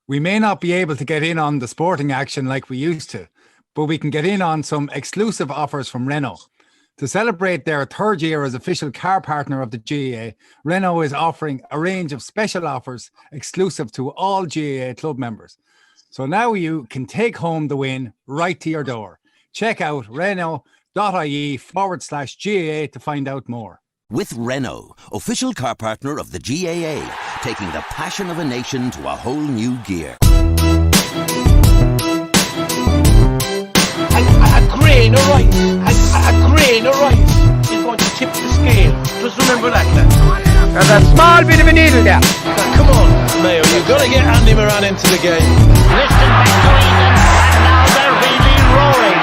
We may not be able to get in on the sporting action like we used to, but we can get in on some exclusive offers from Renault. To celebrate their third year as official car partner of the GAA, Renault is offering a range of special offers exclusive to all GAA club members. So now you can take home the win right to your door. Check out Renault.ie/GAA to find out more. With Renault, official car partner of the GAA, taking the passion of a nation to a whole new gear. A grain of rice, a grain of rice is going to tip the scale. Just remember that, lad. There's a small bit of a needle there. Come on, Mayo, you've got to get Andy Moran into the game. Listen, McGuigan, and now they're really rolling.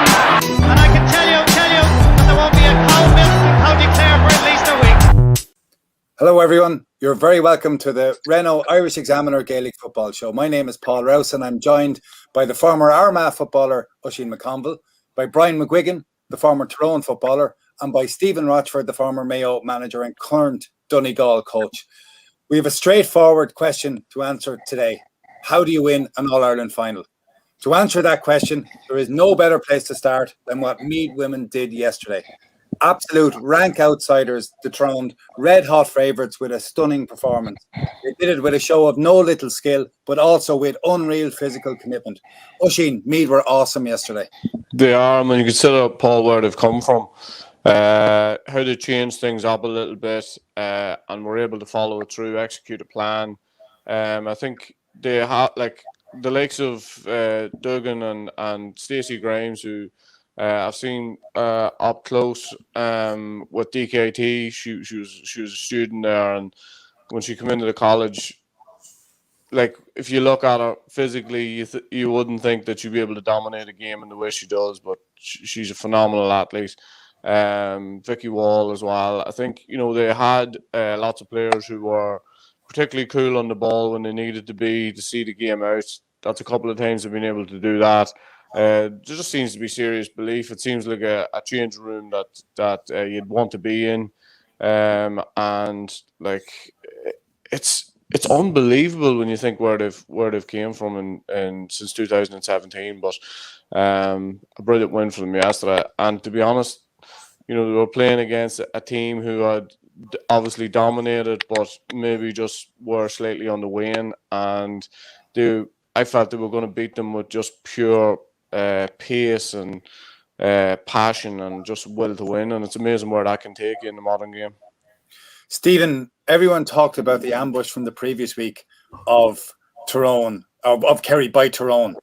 And I can tell you, that there won't be a cow milk in County Clare for at least a week. Hello everyone, you're very welcome to the Renault Irish Examiner Gaelic Football Show. My name is Paul Rouse and I'm joined by the former Armagh footballer Oisín McConville, by Brian McGuigan, the former Tyrone footballer, and by Stephen Rochford, the former Mayo manager and current Donegal coach. We have a straightforward question to answer today. How do you win an All-Ireland final? To answer that question, there is no better place to start than what Meath women did yesterday. Absolute rank outsiders dethroned red-hot favourites with a stunning performance. They did it with a show of no little skill, but also with unreal physical commitment. Oisín, Meath were awesome yesterday. They are, I mean, you consider, Paul, where they've come from, how they changed things up a little bit, and were able to follow it through, execute a plan. I think they have, like, the likes of Duggan and Stacey Grimes, who I've seen up close with DKT. She was a student there, and when she came into the college, like, if you look at her physically, you wouldn't think that she'd be able to dominate a game in the way she does, but she's a phenomenal athlete. Vicky Wall as well. I think, they had lots of players who were particularly cool on the ball when they needed to be to see the game out. That's a couple of times they've been able to do that. There just seems to be serious belief. It seems like a change room that you'd want to be in, and like it's unbelievable when you think where they've came from in since 2017. But a brilliant win for them yesterday. And to be honest, they were playing against a team who had obviously dominated, but maybe just were slightly on the wane. And I felt they were going to beat them with just pure pace and passion and just will to win. And it's amazing where that can take you in the modern game. Stephen, everyone talked about the ambush from the previous week of Tyrone, of Kerry by Tyrone,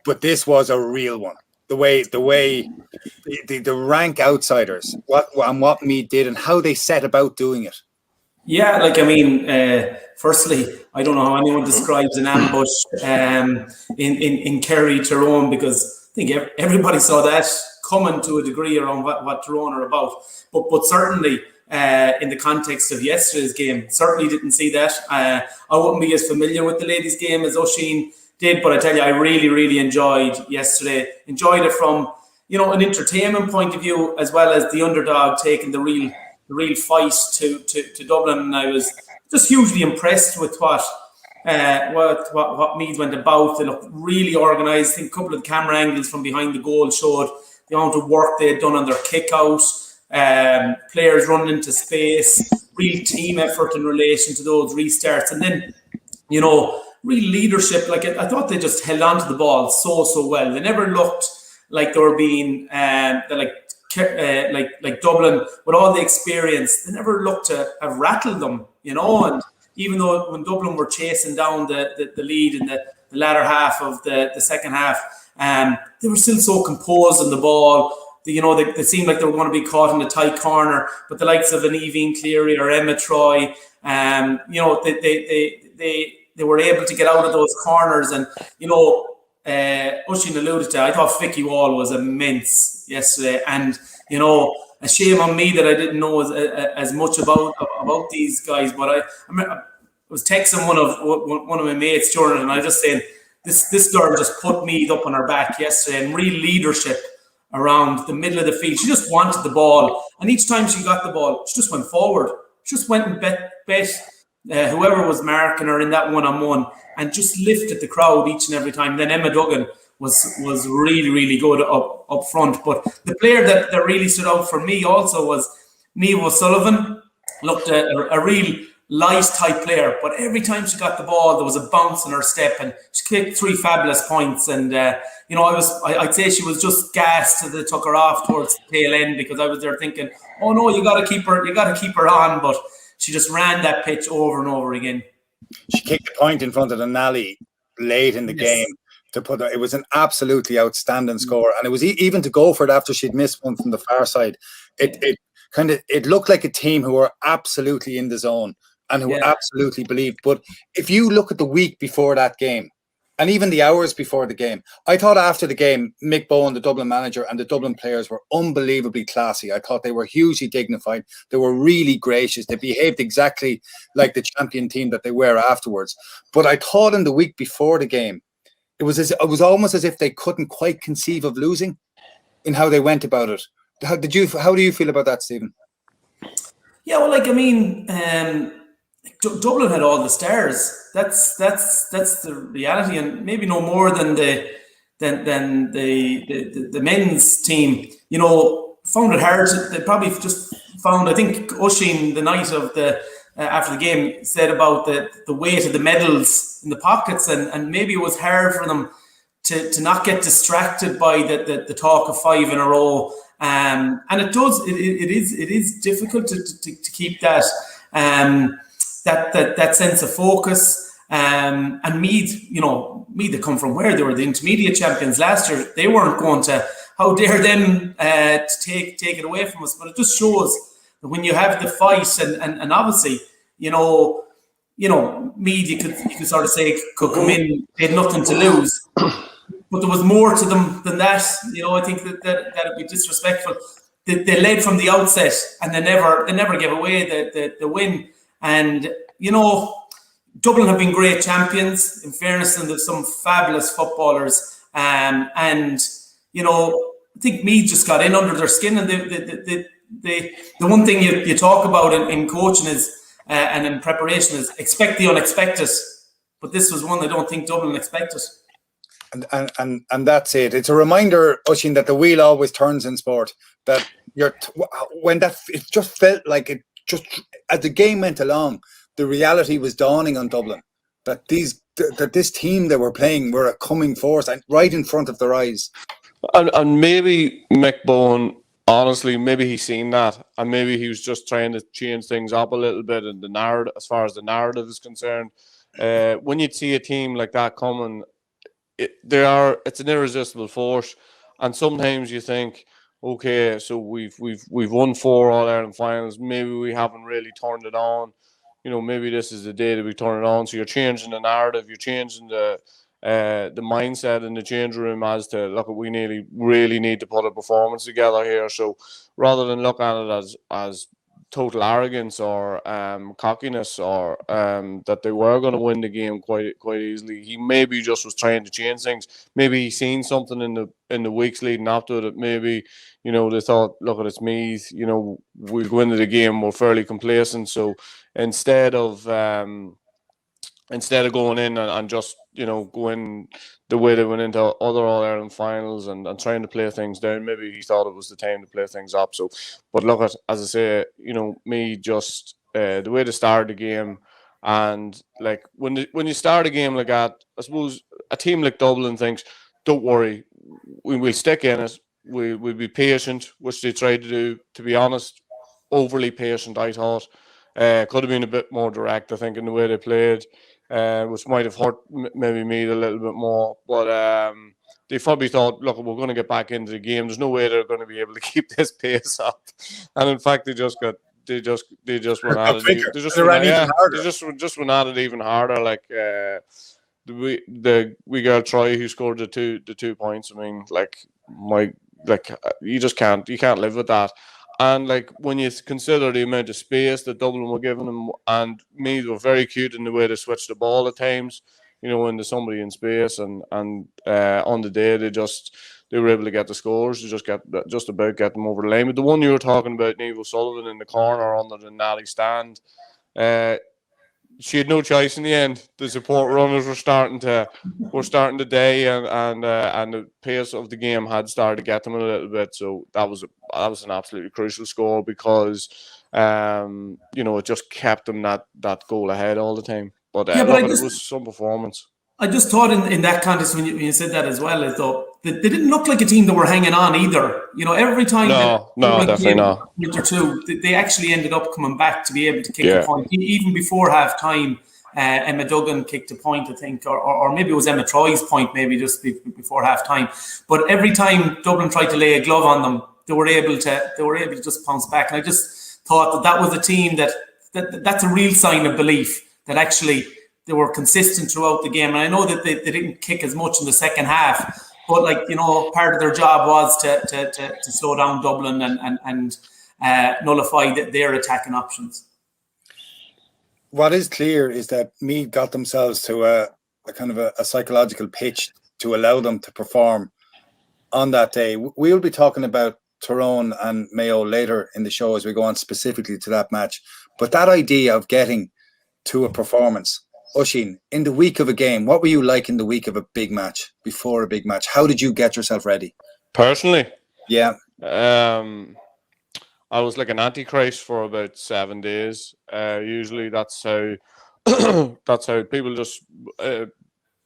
but this was a real one. The way the rank outsiders, what Meath did and how they set about doing it. Yeah, firstly, I don't know how anyone describes an ambush in Kerry Tyrone, because I think everybody saw that coming to a degree around what Tyrone are about. But certainly, in the context of yesterday's game, certainly didn't see that. I wouldn't be as familiar with the ladies' game as Oisín did, but I tell you, I really, really enjoyed yesterday. Enjoyed it from, an entertainment point of view, as well as the underdog taking the real fight to Dublin. And I was just hugely impressed with what Meath went about. They looked really organised. I think a couple of the camera angles from behind the goal showed the amount of work they had done on their kick-out. Players running into space, real team effort in relation to those restarts, and then real leadership. Like, I thought they just held on to the ball so well. They never looked like they were being like Dublin with all the experience. They never looked to have rattled them, And even though when Dublin were chasing down the lead in the latter half of the second half, they were still so composed on the ball. They seemed like they were going to be caught in a tight corner, but the likes of an Evie Cleary or Emma Troy, they were able to get out of those corners. And Oisín alluded to, I thought Vicky Wall was immense yesterday, and a shame on me that I didn't know as much about these guys. But I was texting one of my mates, Jordan, and I was just saying this girl just put Meath up on her back yesterday, and real leadership around the middle of the field. She just wanted the ball, and each time she got the ball, she just went forward. She just went and bet whoever was marking her in that one-on-one, and just lifted the crowd each and every time. Then Emma Duggan was really, really good up front. But the player that really stood out for me also was Niamh O'Sullivan. Looked a real light type player, but every time she got the ball, there was a bounce in her step, and she kicked 3 fabulous points. And I'd say she was just gassed as they took her off towards the tail end, because I was there thinking, oh no, you got to keep her on, but she just ran that pitch over and over again. She kicked a point in front of the Nally late in the game to put. It was an absolutely outstanding score, and it was even to go for it after she'd missed one from the far side. It looked like a team who were absolutely in the zone and who absolutely believed. But if you look at the week before that game, and even the hours before the game, I thought after the game, Mick Bowen, the Dublin manager, and the Dublin players were unbelievably classy. I thought they were hugely dignified. They were really gracious. They behaved exactly like the champion team that they were afterwards. But I thought in the week before the game, it was almost as if they couldn't quite conceive of losing in how they went about it. How do you feel about that, Stephen? Yeah, well, Dublin had all the stars. That's the reality, and maybe no more than the men's team. Found it hard. They probably just found. I think Oisín, the night of the after the game, said about the weight of the medals in the pockets, and maybe it was hard for them to not get distracted by the talk of 5 in a row. And it does. It is difficult to keep that. That sense of focus, and Meath, Meath had come from where they were the intermediate champions last year. They weren't going to. How dare them to take it away from us? But it just shows that when you have the fight, and obviously, Meath, you could sort of say could come in, they had nothing to lose, but there was more to them than that. I think that'd be disrespectful. They led from the outset, and they never gave away the win. And, Dublin have been great champions, in fairness, and there's some fabulous footballers. And, I think Meath just got in under their skin. And the one thing you talk about in coaching is, and in preparation, is expect the unexpected. But this was one I don't think Dublin expected. And that's it. It's a reminder, Oisín, that the wheel always turns in sport. That it just felt like it. Just as the game went along, the reality was dawning on Dublin that this team they were playing were a coming force and right in front of their eyes. And maybe Mick Bowen, honestly, maybe he's seen that, and maybe he was just trying to change things up a little bit in the narrative, as far as the narrative is concerned. When you see a team like that coming, it's an irresistible force, and sometimes you think, okay, so we've won 4 All-Ireland finals. Maybe we haven't really turned it on. Maybe this is the day that we turn it on. So you're changing the narrative. You're changing the mindset in the change room as to, look, we really need to put a performance together here. So rather than look at it as total arrogance or cockiness, or that they were going to win the game quite easily, he maybe just was trying to change things. Maybe he's seen something in the weeks leading up to it that maybe they thought, look, it's Meath, we'll go into the game, we're fairly complacent. So instead of going in and just going the way they went into other All-Ireland finals and trying to play things down, maybe he thought it was the time to play things up. So, but look, as I say, me just the way they started the game, and like when you start a game like that, I suppose a team like Dublin thinks, don't worry, we'll stick in it, we'll be patient, which they tried to do. To be honest, overly patient, I thought. Could have been a bit more direct, I think, in the way they played. Which might have hurt maybe Meath a little bit more, but they probably thought, look, we're going to get back into the game. There's no way they're going to be able to keep this pace up, and in fact, they just went at it. They just went at it even harder. Like the wee girl Troy, who scored the two points. I mean, you can't live with that. And like when you consider the amount of space that Dublin were giving them, and Meath were very cute in the way they switched the ball at times, into somebody in space, and on the day they were able to get the scores. They just about get them over the line. But the one you were talking about, Niamh O'Sullivan in the corner under the Nally stand, she had no choice in the end. The support runners were starting to day, and the pace of the game had started to get them a little bit. So that was an absolutely crucial score because it just kept them that goal ahead all the time. But Yeah, look, it was some performance. I just thought in that context when you said that as well, as though they didn't look like a team that were hanging on either. Every time No, definitely not. Or two, they actually ended up coming back to be able to kick a point. Even before half time, Emma Duggan kicked a point, I think, or maybe it was Emma Troy's point, maybe just before half time. But every time Dublin tried to lay a glove on them, they were able to just pounce back. And I just thought that was a team that's a real sign of belief that actually they were consistent throughout the game. And I know that they didn't kick as much in the second half, but part of their job was to slow down Dublin and nullify their attacking options. What is clear is that Meath got themselves to a kind of a psychological pitch to allow them to perform on that day. We'll be talking about Tyrone and Mayo later in the show as we go on specifically to that match. But that idea of getting to a performance, Oisín, in the week of a game, what were you like in the week of a big match, before a big match? How did you get yourself ready? Personally? Yeah. I was like an antichrist for about 7 days. Usually that's how people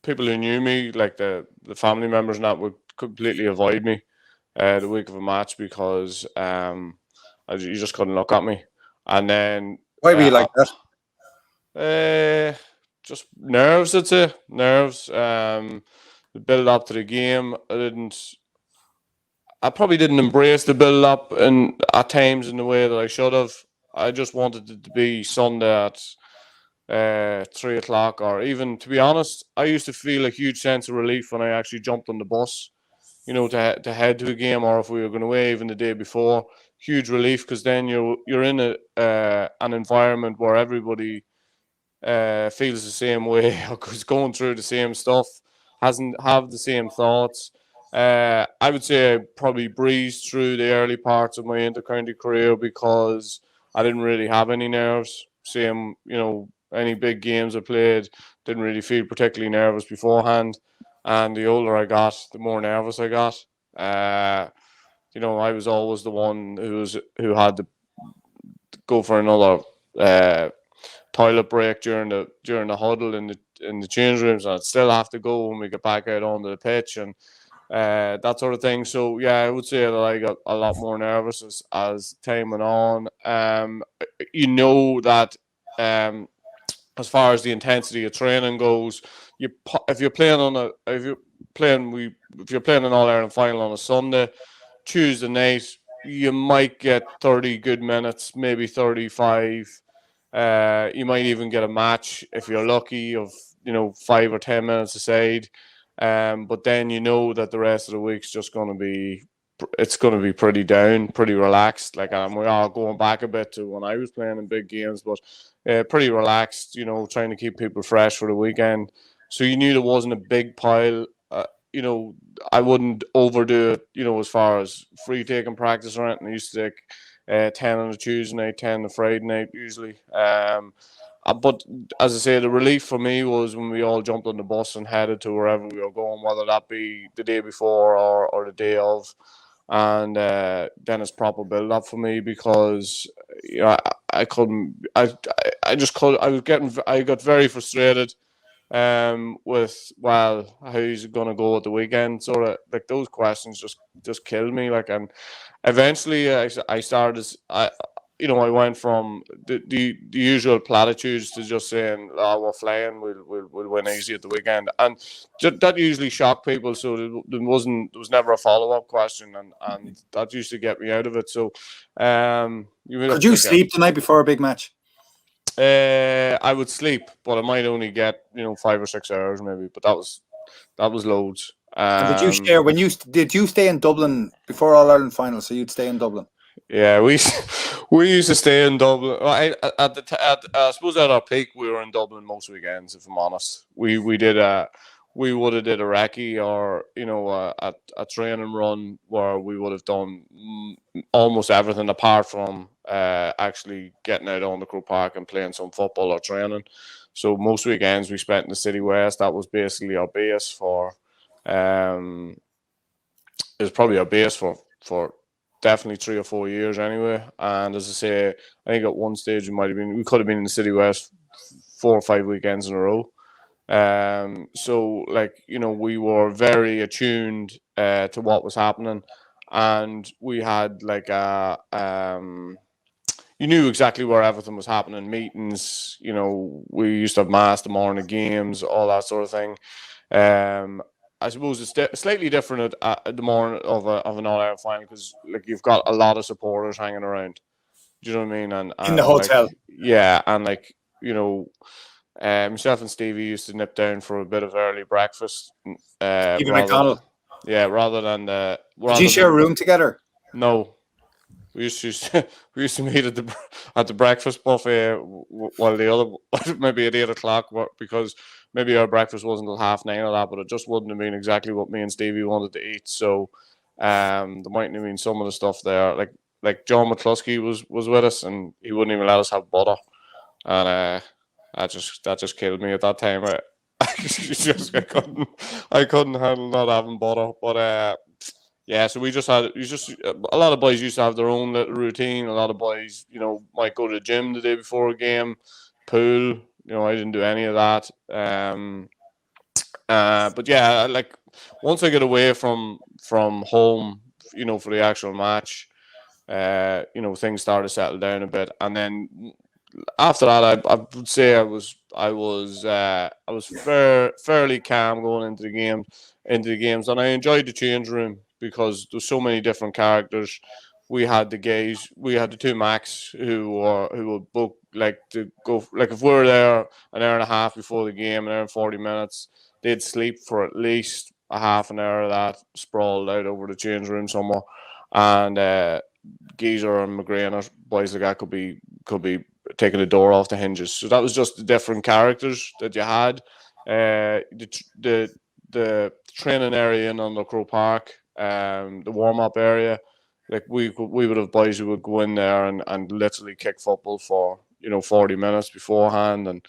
people who knew me, like the family members and that, would completely avoid me the week of a match because you just couldn't look at me. And then why were you like that? Just nerves, I'd say. Nerves. The build up to the game, I probably didn't embrace the build up at times in the way that I should have. I just wanted it to be Sunday at 3 o'clock, or even, to be honest, I used to feel a huge sense of relief when I actually jumped on the bus, to head to a game, or if we were going away even the day before. Huge relief, because then you're in an environment where everybody feels the same way, is going through the same stuff, have the same thoughts. I would say I probably breezed through the early parts of my inter-county career because I didn't really have any nerves. Same, any big games I played, didn't really feel particularly nervous beforehand. And the older I got, the more nervous I got. I was always the one who had to go for another toilet break during the huddle in the change rooms, and I'd still have to go when we get back out onto the pitch and that sort of thing. So yeah, I would say that I got a lot more nervous as time went on. That as far as the intensity of training goes, if you're playing an All-Ireland final on a Sunday, Tuesday night, you might get 30 good minutes, maybe 35. You might even get a match if you're lucky of 5 or 10 minutes aside. But then that the rest of the week's just going to be pretty down, pretty relaxed. Like we are going back a bit to when I was playing in big games, but pretty relaxed. Trying to keep people fresh for the weekend. So you knew there wasn't a big pile. I wouldn't overdo it. As far as free taking practice or anything. I used to take 10 on a Tuesday night, 10 on a Friday night usually. But as I say, the relief for me was when we all jumped on the bus and headed to wherever we were going, whether that be the day before or the day of. And then it's proper build up for me because I got very frustrated with how's it going to go at the weekend, sort of like those questions just killed me. And eventually I started I went from the usual platitudes to just saying, we're flying, we'll win easy at the weekend. And that usually shocked people, so there was never a follow-up question, and that used to get me out of it. So could you sleep the night before a big match? I would sleep, but I might only get 5 or 6 hours maybe, but that was loads. Did you share did you stay in Dublin before All-Ireland final? So you'd stay in Dublin? Yeah, we used to stay in Dublin. I suppose at our peak we were in Dublin most weekends. If I'm honest, we would have did a recce or a training run where we would have done almost everything apart from actually getting out on the Crow Park and playing some football or training. So most weekends we spent in the City West. That was basically our base for. It was probably our base for definitely 3 or 4 years anyway. And as I say, I think at one stage we could have been in the City West 4 or 5 weekends in a row. So like, you know, we were very attuned to what was happening, and we had like you knew exactly where everything was happening. Meetings, you know, we used to have mass the morning games, all that sort of thing. I suppose it's slightly different at the morning of an All-Ireland final, because like you've got a lot of supporters hanging around. Do you know what I mean? And in the hotel, like, yeah, and like, you know, myself and Stevie used to nip down for a bit of early breakfast. even McConnell. Rather than Did you share a room together? No, we used to meet at the breakfast buffet while the other maybe at 8 o'clock, because maybe our breakfast wasn't until 9:30 or that, but it just wouldn't have been exactly what me and Stevie wanted to eat. So there mightn't have been some of the stuff there. Like John McCluskey was with us, and he wouldn't even let us have butter, and that just killed me at that time. I couldn't handle not having butter. But yeah, so a lot of boys used to have their own little routine. A lot of boys, you know, might go to the gym the day before a game, pool. You know, I didn't do any of that. But yeah, like once I get away from home, you know, for the actual match, you know, things started to settle down a bit, and then after that, I would say I was fairly calm going into the games, and I enjoyed the change room because there's so many different characters. We had the two Macs who would book like to go, like if we were there an hour and a half before the game, an hour and 40 minutes, they'd sleep for at least a half an hour of that, sprawled out over the change room somewhere, and Geezer and McGuigan, boys like that could be taking the door off the hinges. So that was just the different characters that you had. The training area in Under Crow Park, the warm up area, like we would have boys who would go in there and literally kick football for 40 minutes beforehand, and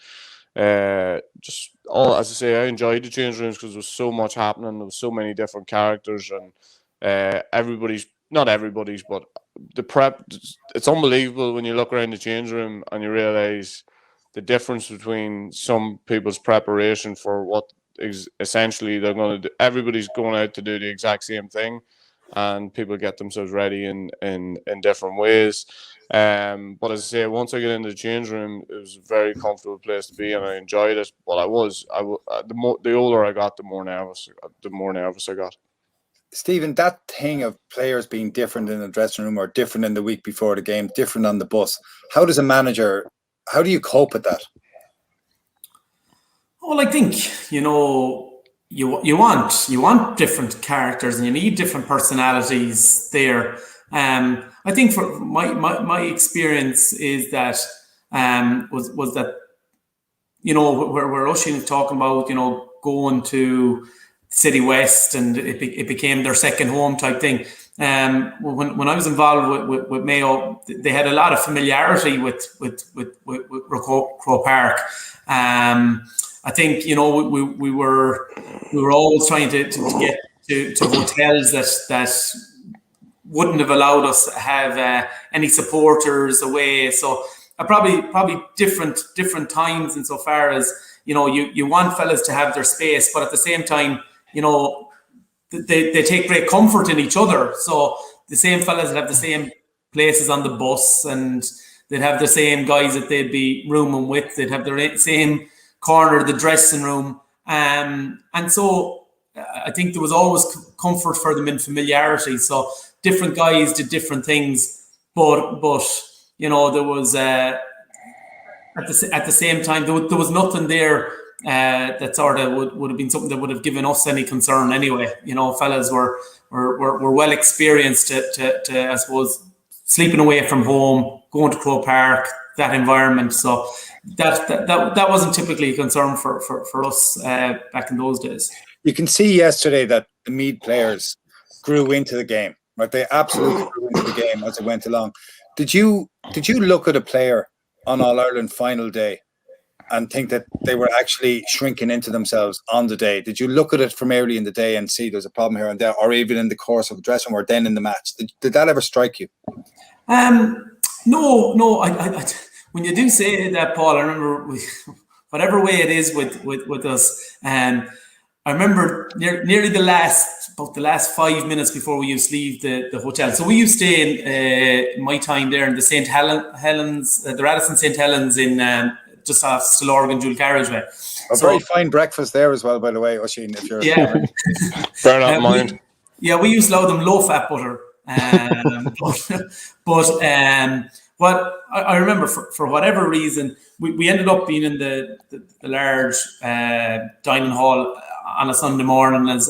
just all, as I say, I enjoyed the change rooms because there was so much happening. There was so many different characters, and not everybody's, but the prep, it's unbelievable when you look around the change room and you realize the difference between some people's preparation for what essentially they're going to do. Everybody's going out to do the exact same thing, and people get themselves ready in different ways. But as I say, once I get into the change room, it was a very comfortable place to be, and I enjoyed it. But the older I got, the more nervous I got. Stephen, that thing of players being different in the dressing room or different in the week before the game, different on the bus, how do you cope with that? Well, I think, you know, you want different characters and you need different personalities there. I think for my experience is that was that, you know, where Oisín is talking about, you know, going to City West, and it became their second home type thing. When I was involved with Mayo, they had a lot of familiarity with Crow Park. I think, you know, we were always trying to get to hotels that wouldn't have allowed us to have any supporters away. So probably different times insofar as, you know, you want fellas to have their space, but at the same time, you know, they take great comfort in each other. So the same fellas that have the same places on the bus, and they'd have the same guys that they'd be rooming with. They'd have their same corner of the dressing room. And so I think there was always comfort for them in familiarity. So different guys did different things, but you know, there was at the same time there was nothing there that sort of would have been something that would have given us any concern anyway. You know, fellas were well experienced to I suppose sleeping away from home, going to Crow Park, that environment. So that wasn't typically a concern for us back in those days. You can see yesterday that the Meath players grew into the game, right? They absolutely grew into the game as it went along. Did you look at a player on All Ireland final day and think that they were actually shrinking into themselves on the day? Did you look at it from early in the day and see there's a problem here and there, or even in the course of the dressing room or then in the match? Did that ever strike you? No. I when you do say that, Paul, I remember whatever way it is with us. I remember nearly the last 5 minutes before we used to leave the hotel. So we used to stay in my time there in the St. Helens, the Radisson St. Helens in just off Stillorgan dual carriageway. Very fine breakfast there as well, by the way, Oisín, if you're bear that in mind. We used to allow them low-fat butter. What I remember, for whatever reason, we ended up being in the large dining hall on a Sunday morning as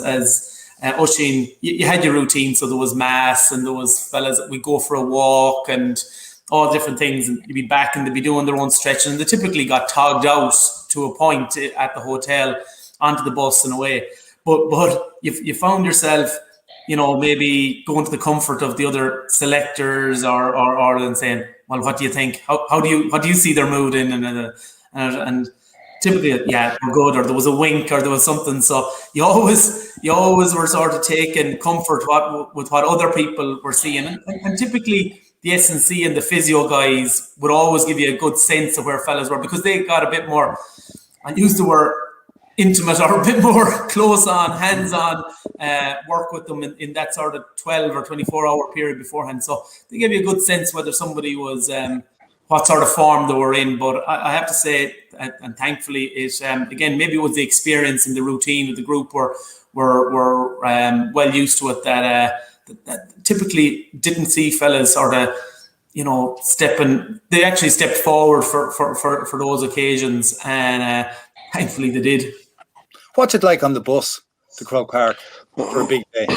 Oisín. You had your routine, so there was mass and there was fellas that would go for a walk and all different things, and you'd be back and they'd be doing their own stretching, and they typically got togged out to a point at the hotel onto the bus and away. But you found yourself, maybe going to the comfort of the other selectors or then saying, well, what do you think? How do you see their mood in? And typically, we're good, or there was a wink, or there was something. So you always were sort of taking comfort with what other people were seeing. And typically the S&C and the physio guys would always give you a good sense of where fellas were, because they got a bit more, I used the word intimate, or a bit more close on, hands-on work with them in that sort of 12 or 24-hour period beforehand. So they gave you a good sense whether somebody was, what sort of form they were in. But I have to say, and thankfully, it again, maybe it was the experience and the routine of the group were well used to it, that typically didn't see fellas sort of, stepping. They actually stepped forward for those occasions, and thankfully they did. What's it like on the bus to Croke Park for a big day?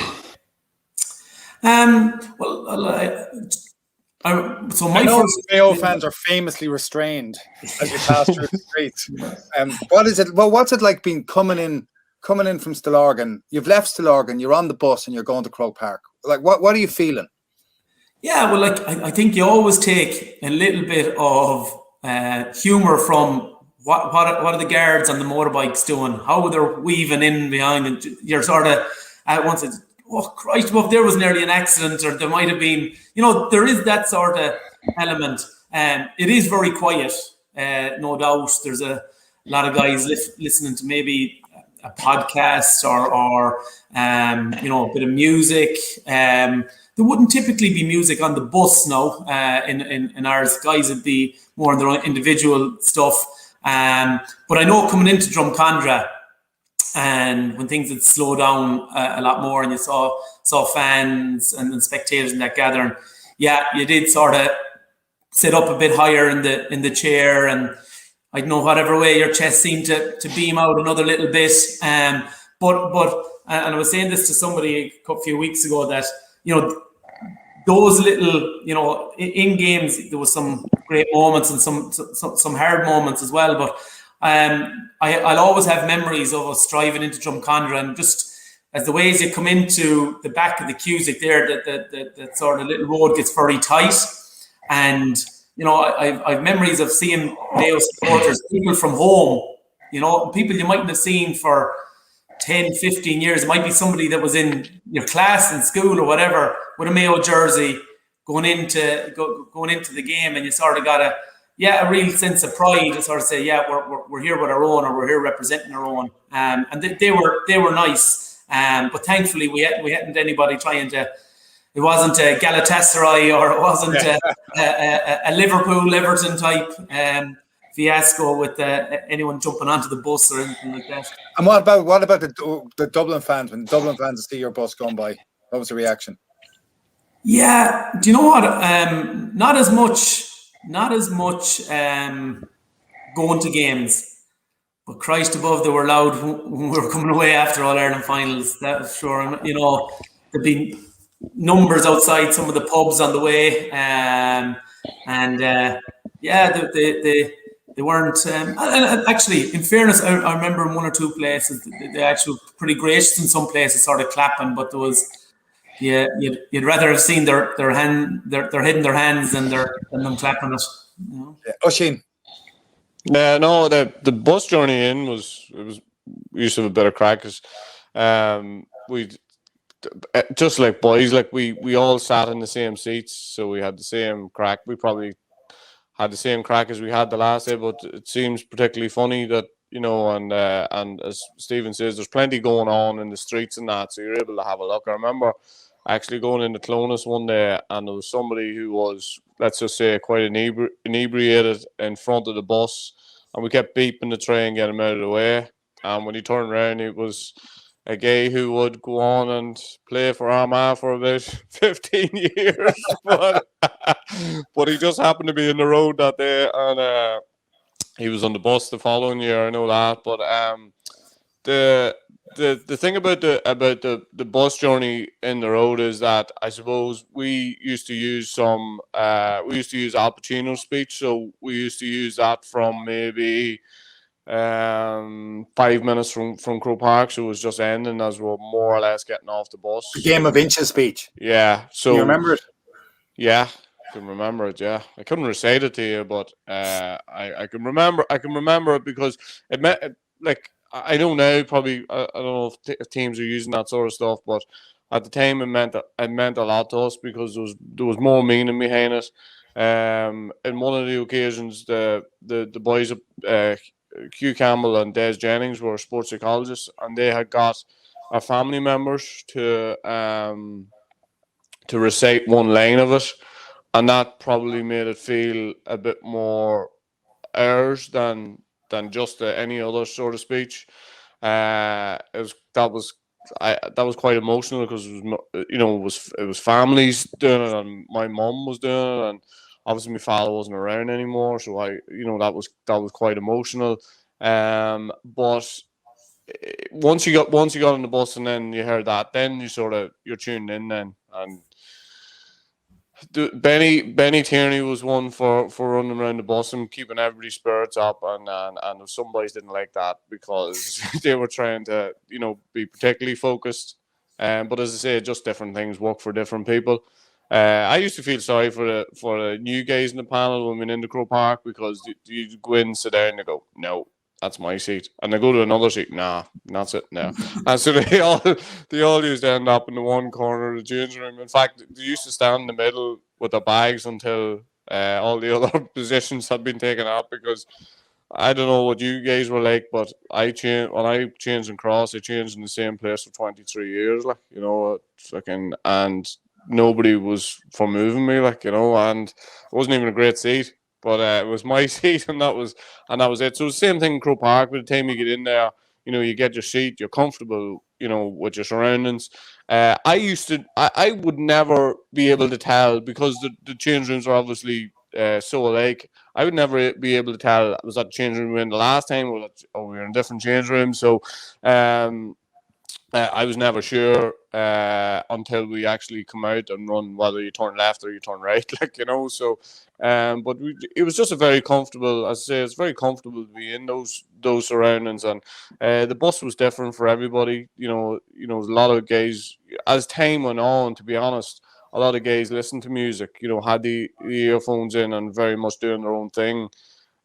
So I know Mayo fans are famously restrained as you pass through the streets. What is it? Well, what's it like coming in from Stillorgan? You've left Stillorgan, you're on the bus, and you're going to Croke Park. Like, what are you feeling? Yeah, well, I think you always take a little bit of humour from what are the guards on the motorbikes doing, how they're weaving in behind, and you're sort of at once, oh Christ, well, if there was nearly an accident, or there might have been, there is that sort of element. It is very quiet, no doubt. There's a lot of guys listening to maybe a podcast or a bit of music. There wouldn't typically be music on the bus now. In ours, guys would be more on their own individual stuff. But I know coming into Drumcondra, and when things had slowed down a lot more, and you saw fans and spectators in that gathering, you did sort of sit up a bit higher in the chair, and I don't know, whatever way your chest seemed to beam out another little bit. But I was saying this to somebody a few weeks ago, that those little, in games, there was some great moments and some hard moments as well. But I'll always have memories of us driving into Drumcondra, and just as the ways you come into the back of the Cusick there, that sort of little road gets very tight. And, I've memories of seeing Mayo supporters, people from home, people you mightn't have seen for 10, 15 years. It might be somebody that was in your class in school or whatever with a Mayo jersey going into the game, and you sort of got a real sense of pride to sort of say, we're here with our own, or we're here representing our own. And they were nice. But thankfully we hadn't anybody trying to. It wasn't a Galatasaray, or it wasn't a Liverpool Everton type fiasco with anyone jumping onto the bus or anything like that. And what about the Dublin fans? When Dublin fans see your bus going by, what was the reaction? Yeah, do you know what? Not as much going to games, but Christ above, they were loud when we were coming away after All Ireland finals. That was sure. There'd been numbers outside some of the pubs on the way, they weren't. And actually, in fairness, I remember in one or two places they actually were pretty gracious in some places, sort of clapping, but there was. Yeah, you'd rather have seen their head in their hands than them clapping it. Oisín, No, the bus journey in we used to have a bit of crack because we just like boys, like we all sat in the same seats, so we had the same crack. We probably had the same crack as we had the last day, but it seems particularly funny that, and as Stephen says, there's plenty going on in the streets and that, so you're able to have a look. I remember actually going into Clonus one day, and there was somebody who was, let's just say, quite inebriated in front of the bus, and we kept beeping the train, getting him out of the way. And when he turned around, it was a guy who would go on and play for Armagh for about 15 years, but he just happened to be in the road that day, and he was on the bus the following year. I know that, but the thing about the bus journey in the road is that I suppose we used to use Al Pacino's speech, so we used to use that from maybe 5 minutes from Croke Park, so it was just ending as we were more or less getting off the bus. The Game of Inches speech. Yeah, so you remember it? Yeah, I can remember it. Yeah, I couldn't recite it to you, but I can remember. I can remember it because it meant, like, I know now. Probably I don't know if teams are using that sort of stuff, but at the time it meant a lot to us because there was more meaning behind it. In one of the occasions, the boys, Hugh Campbell and Des Jennings, were sports psychologists, and they had got our family members to recite one line of it, and that probably made it feel a bit more ours than just any other sort of speech. That was quite emotional because it was families doing it, and my mum was doing it, and obviously my father wasn't around anymore, so that was quite emotional. But once you got on the bus and then you heard that, then you're tuned in then. And Benny Tierney was one for running around the bus and keeping everybody's spirits up, and some boys didn't like that because they were trying to be particularly focused. But as I say, just different things work for different people. I used to feel sorry for the new guys in the panel when we went into Croke Park, because you go in, sit down, and they go, no, that's my seat, and they go to another seat, nah, that's it, no. And so they all used to end up in the one corner of the changing room. In fact, they used to stand in the middle with their bags until all the other positions had been taken up, because I don't know what you guys were like, but when I changed in Cross, I changed in the same place for 23 years, and nobody was for moving me, and it wasn't even a great seat, but it was my seat, and that was it. So the same thing in Croke Park. By the time you get in there, you get your seat, you're comfortable, with your surroundings. I would never be able to tell, because the change rooms are obviously so alike. I would never be able to tell, was that change room we were in the last time, or we were in a different change room. So I was never sure until we actually come out and run, whether you turn left or you turn right, So, but it was just a very comfortable. As I say, it's very comfortable to be in those surroundings, and the bus was different for everybody. A lot of guys, as time went on, to be honest, a lot of guys listened to music. Had the earphones in and very much doing their own thing.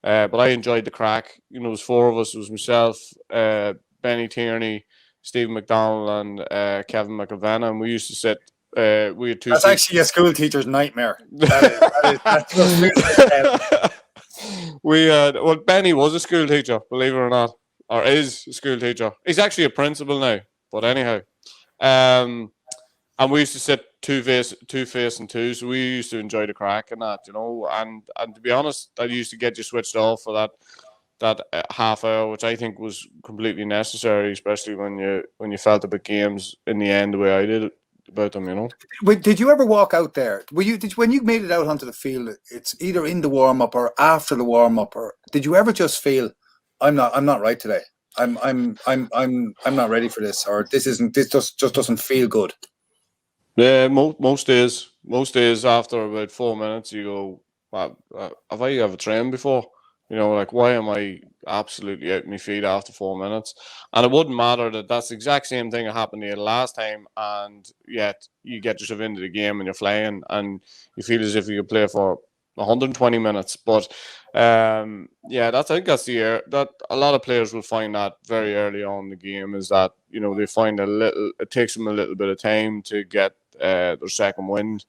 But I enjoyed the crack. There was four of us. It was myself, Benny Tierney, Stephen McDonald, and Kevin McGuigan, and we used to sit. We had two. That's actually a school teacher's nightmare. Benny was a school teacher, believe it or not, or is a school teacher. He's actually a principal now. But anyhow, and we used to sit two facing two, so we used to enjoy the crack and that, And to be honest, that used to get you switched off for that half hour, which I think was completely necessary, especially when you felt about games in the end the way I did about them. Did you ever walk out there? When you made it out onto the field, it's either in the warm up or after the warm up, or did you ever just feel, I'm not right today. I'm not ready for this, or this just doesn't feel good? Yeah, most days after about 4 minutes, you go, wow, have I ever trained before? Why am I absolutely out on my feet after 4 minutes? And it wouldn't matter that's the exact same thing that happened to you the last time, and yet you get yourself into the game and you're flying, and you feel as if you could play for 120 minutes. But yeah, I think that's the year that a lot of players will find that very early on in the game, is that, you know, they find it takes them a little bit of time to get their second wind.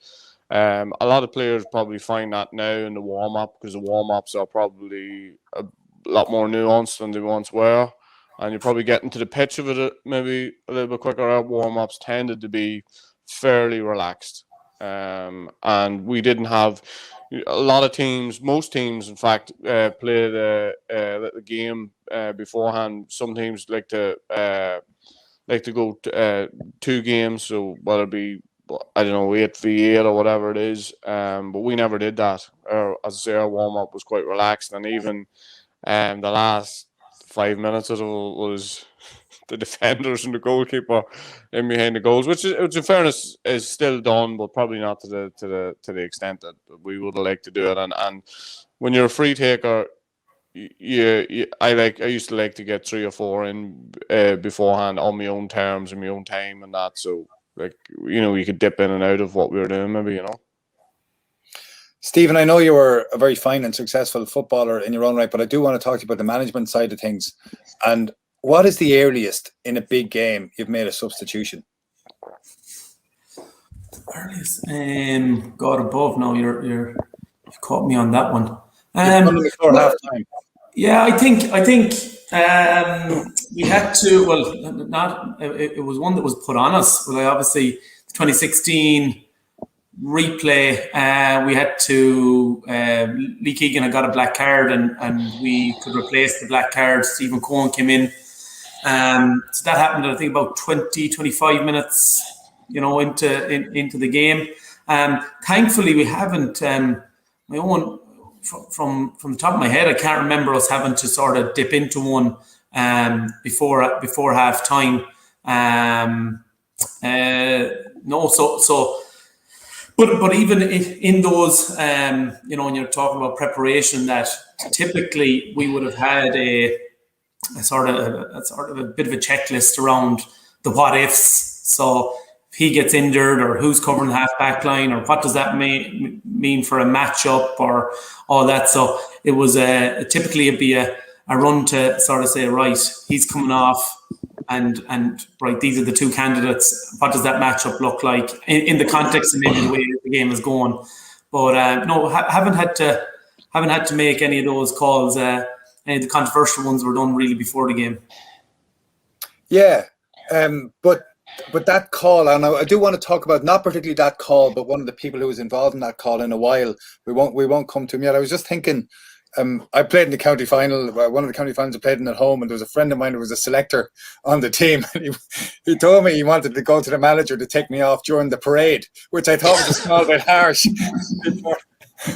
A lot of players probably find that now in the warm-up, because the warm-ups are probably a lot more nuanced than they once were, and you're probably getting to the pitch of it maybe a little bit quicker. Our warm-ups tended to be fairly relaxed, and we didn't have a lot of teams. Most teams, in fact, played the game beforehand. Some teams like to go 2 games, so whether it be, I don't know, 8v8 or whatever it is, but we never did that. As I say, our warm-up was quite relaxed, and even the last 5 minutes of it was the defenders and the goalkeeper in behind the goals, which in fairness is still done, but probably not to the extent that we would have liked to do it. And when you're a free taker, I used to like to get 3 or 4 in beforehand on my own terms and my own time and that. So, like, you know, you could dip in and out of what we were doing, maybe, you know. Stephen, I know you were a very fine and successful footballer in your own right, but I do want to talk to you about the management side of things. And what is the earliest in a big game you've made a substitution? The earliest, God above. No, you've caught me on that one. Before half time. Yeah, I think we had to. Well, not. It was one that was put on us. Well, obviously, 2016 replay. We had to. Lee Keegan had got a black card, and we could replace the black card. Stephen Cohen came in. So that happened, I think, about 20-25 minutes, you know, into the game. Thankfully, we haven't. My own. From the top of my head, I can't remember us having to sort of dip into one before half time. No, so, but even in those, you know, when you're talking about preparation, that typically we would have had a sort of a bit of a checklist around the what ifs. So if he gets injured, or who's covering the half back line, or what does that mean for a matchup, or all that. So it was typically it'd be a run to sort of say, right, he's coming off, and right, these are the 2 candidates. What does that matchup look like in the context of maybe the way the game is going? But no, haven't had to make any of those calls. Any of the controversial ones were done really before the game. Yeah, but that call, and I do want to talk about not particularly that call, but one of the people who was involved in that call in a while. We won't come to him yet. I was just thinking, I played in the county final. One of the county finals I played in at home, and there was a friend of mine who was a selector on the team. And he told me he wanted to go to the manager to take me off during the parade, which I thought was a small bit harsh before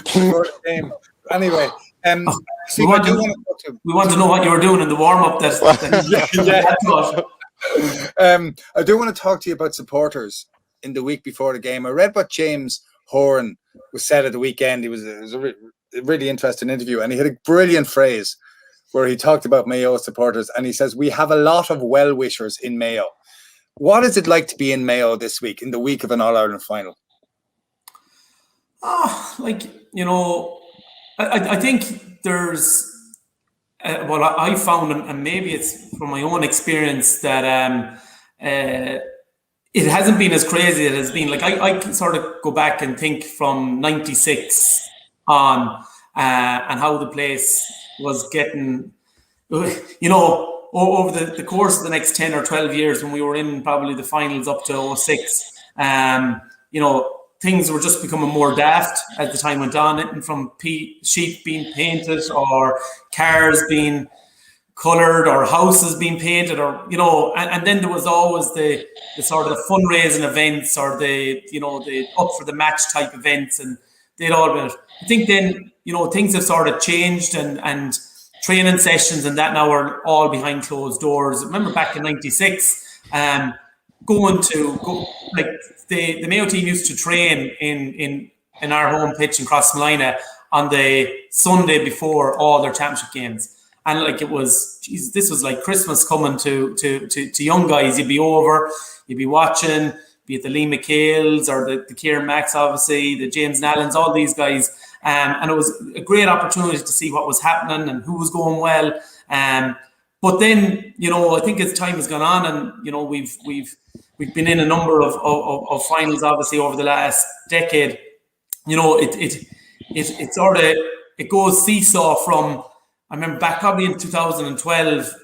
the game. Anyway. We want to know what you were doing in the warm-up. I do want to talk to you about supporters in the week before the game. I read what James Horan was said at the weekend. It was a really interesting interview, and he had a brilliant phrase where he talked about Mayo supporters, and he says, we have a lot of well-wishers in Mayo. What is it like to be in Mayo this week, in the week of an All-Ireland final? You know, I think there's what I found, and maybe it's from my own experience, that it hasn't been as crazy as it has been. Like I can sort of go back and think from 96 on, and how the place was getting, you know, over the course of the next 10 or 12 years, when we were in probably the finals up to 06, you know, things were just becoming more daft as the time went on, and from sheep being painted, or cars being coloured, or houses being painted, or, you know, and then there was always the sort of the fundraising events, or the up for the match type events, and they'd all been. I think then, you know, things have sort of changed, and training sessions and that now are all behind closed doors. I remember back in 96, like the Mayo team used to train in our home pitch in Crossmolina on the Sunday before all their championship games, and like it was, geez, this was like Christmas coming to young guys. You'd be over, you'd be watching, be it the Lee McHale's or the Kieran Max, obviously the James Nallans, all these guys, and it was a great opportunity to see what was happening and who was going well. But then, I think as time has gone on, and we've been in a number of finals, obviously, over the last decade. It goes seesaw from. I remember back probably in 2012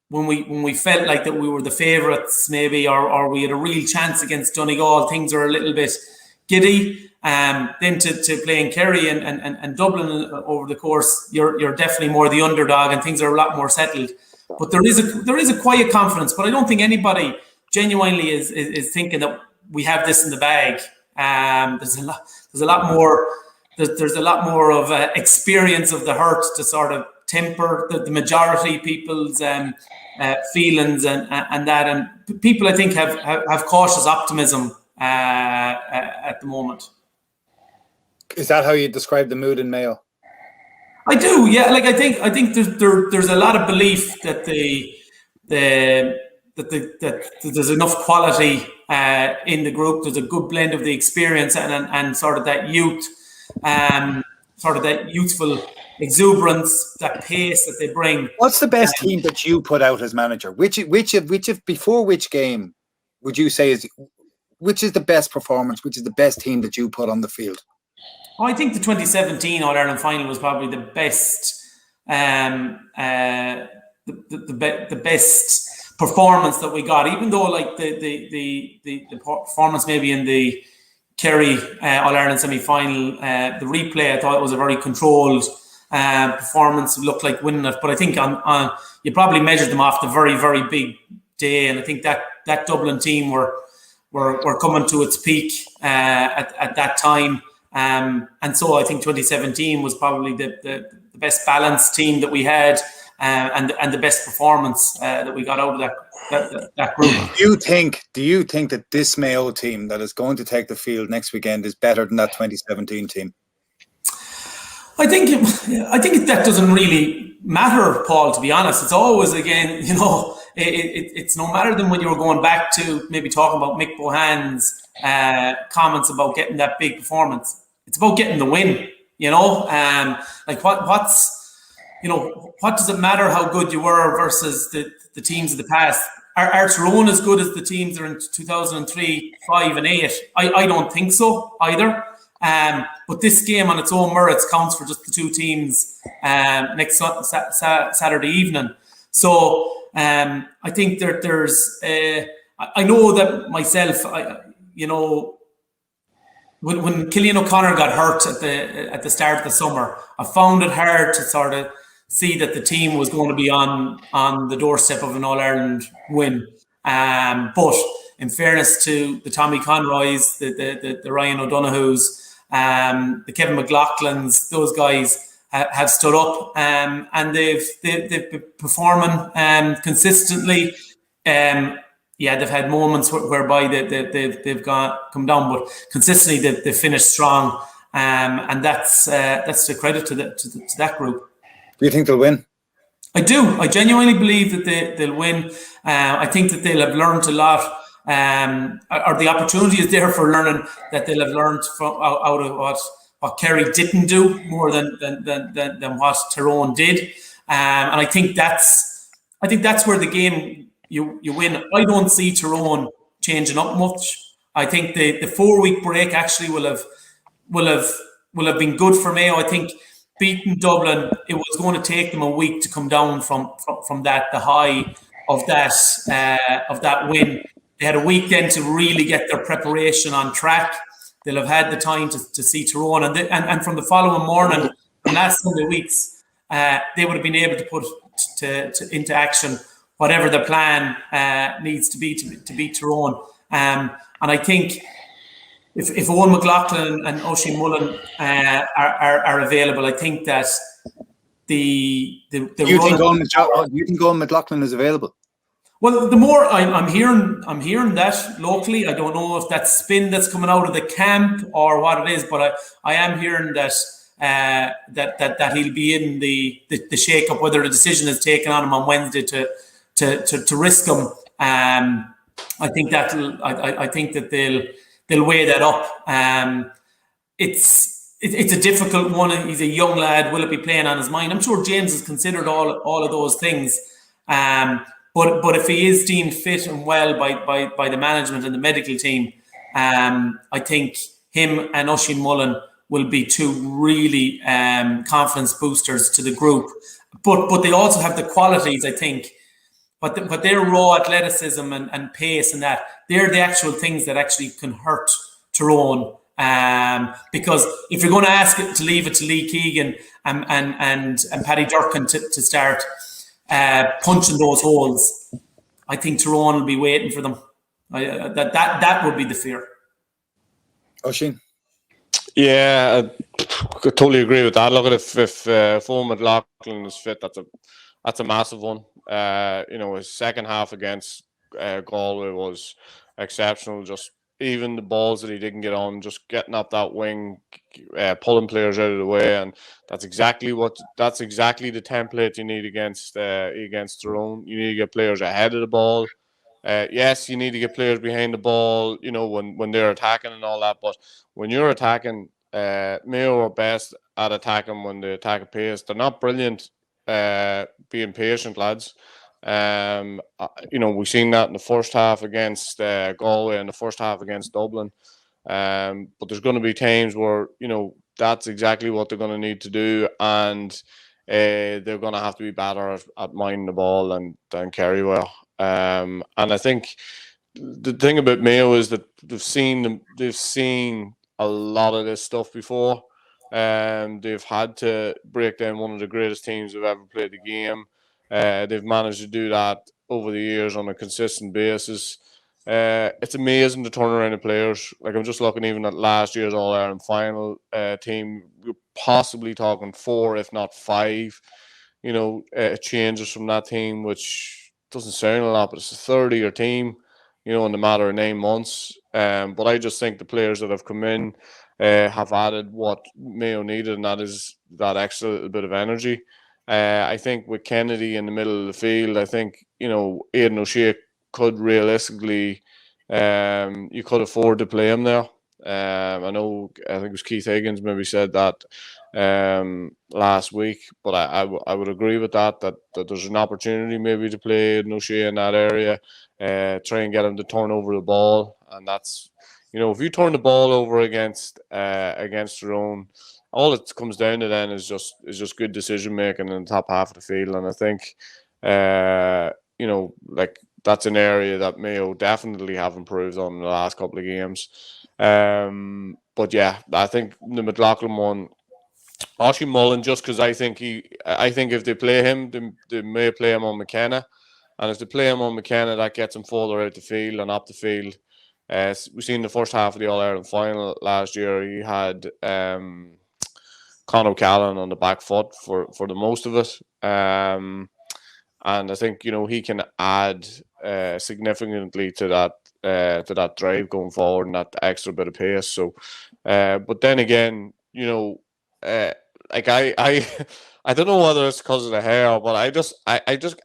when we felt like that we were the favourites, maybe, or we had a real chance against Donegal. Things are a little bit giddy. Then to play in Kerry and Dublin over the course, you're definitely more the underdog, and things are a lot more settled. But there is a quiet confidence. But I don't think anybody genuinely is thinking that we have this in the bag. There's a lot more. There's a lot more of experience of the hurt to sort of temper the majority people's feelings and that. And people, I think, have cautious optimism at the moment. Is that how you describe the mood in Mayo? I do, yeah. Like I think there's a lot of belief that that there's enough quality in the group. There's a good blend of the experience and sort of that youth, sort of that youthful exuberance, that pace that they bring. What's the best team that you put out as manager? Which before which game would you say which is the best performance? Which is the best team that you put on the field? I think the 2017 All-Ireland final was probably the best, the best performance that we got. Even though, like the performance maybe in the Kerry All-Ireland semi-final, the replay, I thought it was a very controlled performance. It looked like winning it, but I think on you probably measured them off the very, very big day, and I think that Dublin team were coming to its peak at that time. And so I think 2017 was probably the best balanced team that we had, and the best performance that we got out of that group. Do you think that this Mayo team that is going to take the field next weekend is better than that 2017 team? I think that doesn't really matter, Paul, to be honest. It's always, again, it's no matter than when you were going back to maybe talking about Mick Bohan's comments about getting that big performance. It's about getting the win, like what does it matter how good you were versus the teams of the past? Are Tyrone as good as the teams that are in 2003, 5 and 8? I don't think so either. But this game on its own merits counts for just the two teams next Saturday evening. So I think there's I know that myself, when Cillian O'Connor got hurt at the start of the summer, I found it hard to sort of see that the team was going to be on the doorstep of an All-Ireland win. But in fairness to the Tommy Conroys, the Ryan O'Donoghues, the Kevin McLaughlins, those guys have stood up, and they've been performing consistently. They've had moments whereby they've come down, but consistently they've finished strong, and that's a credit to that group. Do you think they'll win? I do. I genuinely believe that they'll win. I think that they'll have learned a lot, or the opportunity is there for learning, that they'll have learned out of what Kerry didn't do more than what Tyrone did, and I think that's where the game. You win. I don't see Tyrone changing up much. I think the 4-week break actually will have been good for Mayo. I think beating Dublin, it was going to take them a week to come down from that, the high of that win. They had a week then to really get their preparation on track. They'll have had the time to see Tyrone, and from the following morning, the last Sunday weeks, they would have been able to put into action whatever the plan needs to be to beat Tyrone. And I think if Owen McLaughlin and Oisín Mullen are available, I think that you think Owen McLaughlin is available? Well, the more I'm hearing that locally. I don't know if that's spin that's coming out of the camp or what it is, but I am hearing that that he'll be in the shake-up, whether the decision is taken on him on Wednesday to risk him. I think that they'll weigh that up. It's it's a difficult one. He's a young lad. Will it be playing on his mind? I'm sure James has considered all of those things. But if he is deemed fit and well by the management and the medical team, I think him and Oisín Mullen will be two really confidence boosters to the group. But they also have the qualities, I think. But their raw athleticism and pace and that, they're the actual things that actually can hurt Tyrone. Because if you're going to ask it to leave it to Lee Keegan and Paddy Durkin to start punching those holes, I think Tyrone will be waiting for them. That would be the fear. Oisín? Yeah, I totally agree with that. Look at if Full McLaughlin is fit, that's a massive one. His second half against Galway was exceptional. Just even the balls that he didn't get on, just getting up that wing, pulling players out of the way, and that's exactly the template you need against Tyrone. You need to get players ahead of the ball. Yes, you need to get players behind the ball, when they're attacking and all that. But when you're attacking, Mayo are best at attacking when they attack at pace. They're not brilliant being patient, lads. We've seen that in the first half against Galway and the first half against Dublin. But there's going to be times where, that's exactly what they're going to need to do. And they're going to have to be better at minding the ball than Kerrywell. And I think the thing about Mayo is that they've seen a lot of this stuff before. They've had to break down one of the greatest teams who've ever played the game. They've managed to do that over the years on a consistent basis. It's amazing to turn around the players. Like, I'm just looking even at last year's All-Ireland final team. We're possibly talking 4, if not 5, changes from that team, which doesn't sound a lot, but it's a 30-year team, in the matter of 9 months. But I just think the players that have come in have added what Mayo needed, and that is that extra little bit of energy. I think with Kennedy in the middle of the field, I think, Aidan O'Shea could realistically, you could afford to play him there. I think it was Keith Higgins maybe said that last week, but I would agree with that there's an opportunity maybe to play Aidan O'Shea in that area, try and get him to turn over the ball. And that's, if you turn the ball over against Tyrone, all it comes down to then is just good decision making in the top half of the field. And I think that's an area that Mayo definitely have improved on in the last couple of games. But yeah, I think the McLaughlin one, Oisín Mullen, just because I think if they play him, they may play him on McKenna, and if they play him on McKenna, that gets him further out the field and up the field. We've seen the first half of the All-Ireland final last year. He had Conor O'Callaghan on the back foot for the most of it. And I think, he can add significantly to that drive going forward and that extra bit of pace. So, but then again, I don't know whether it's because of the hair, but I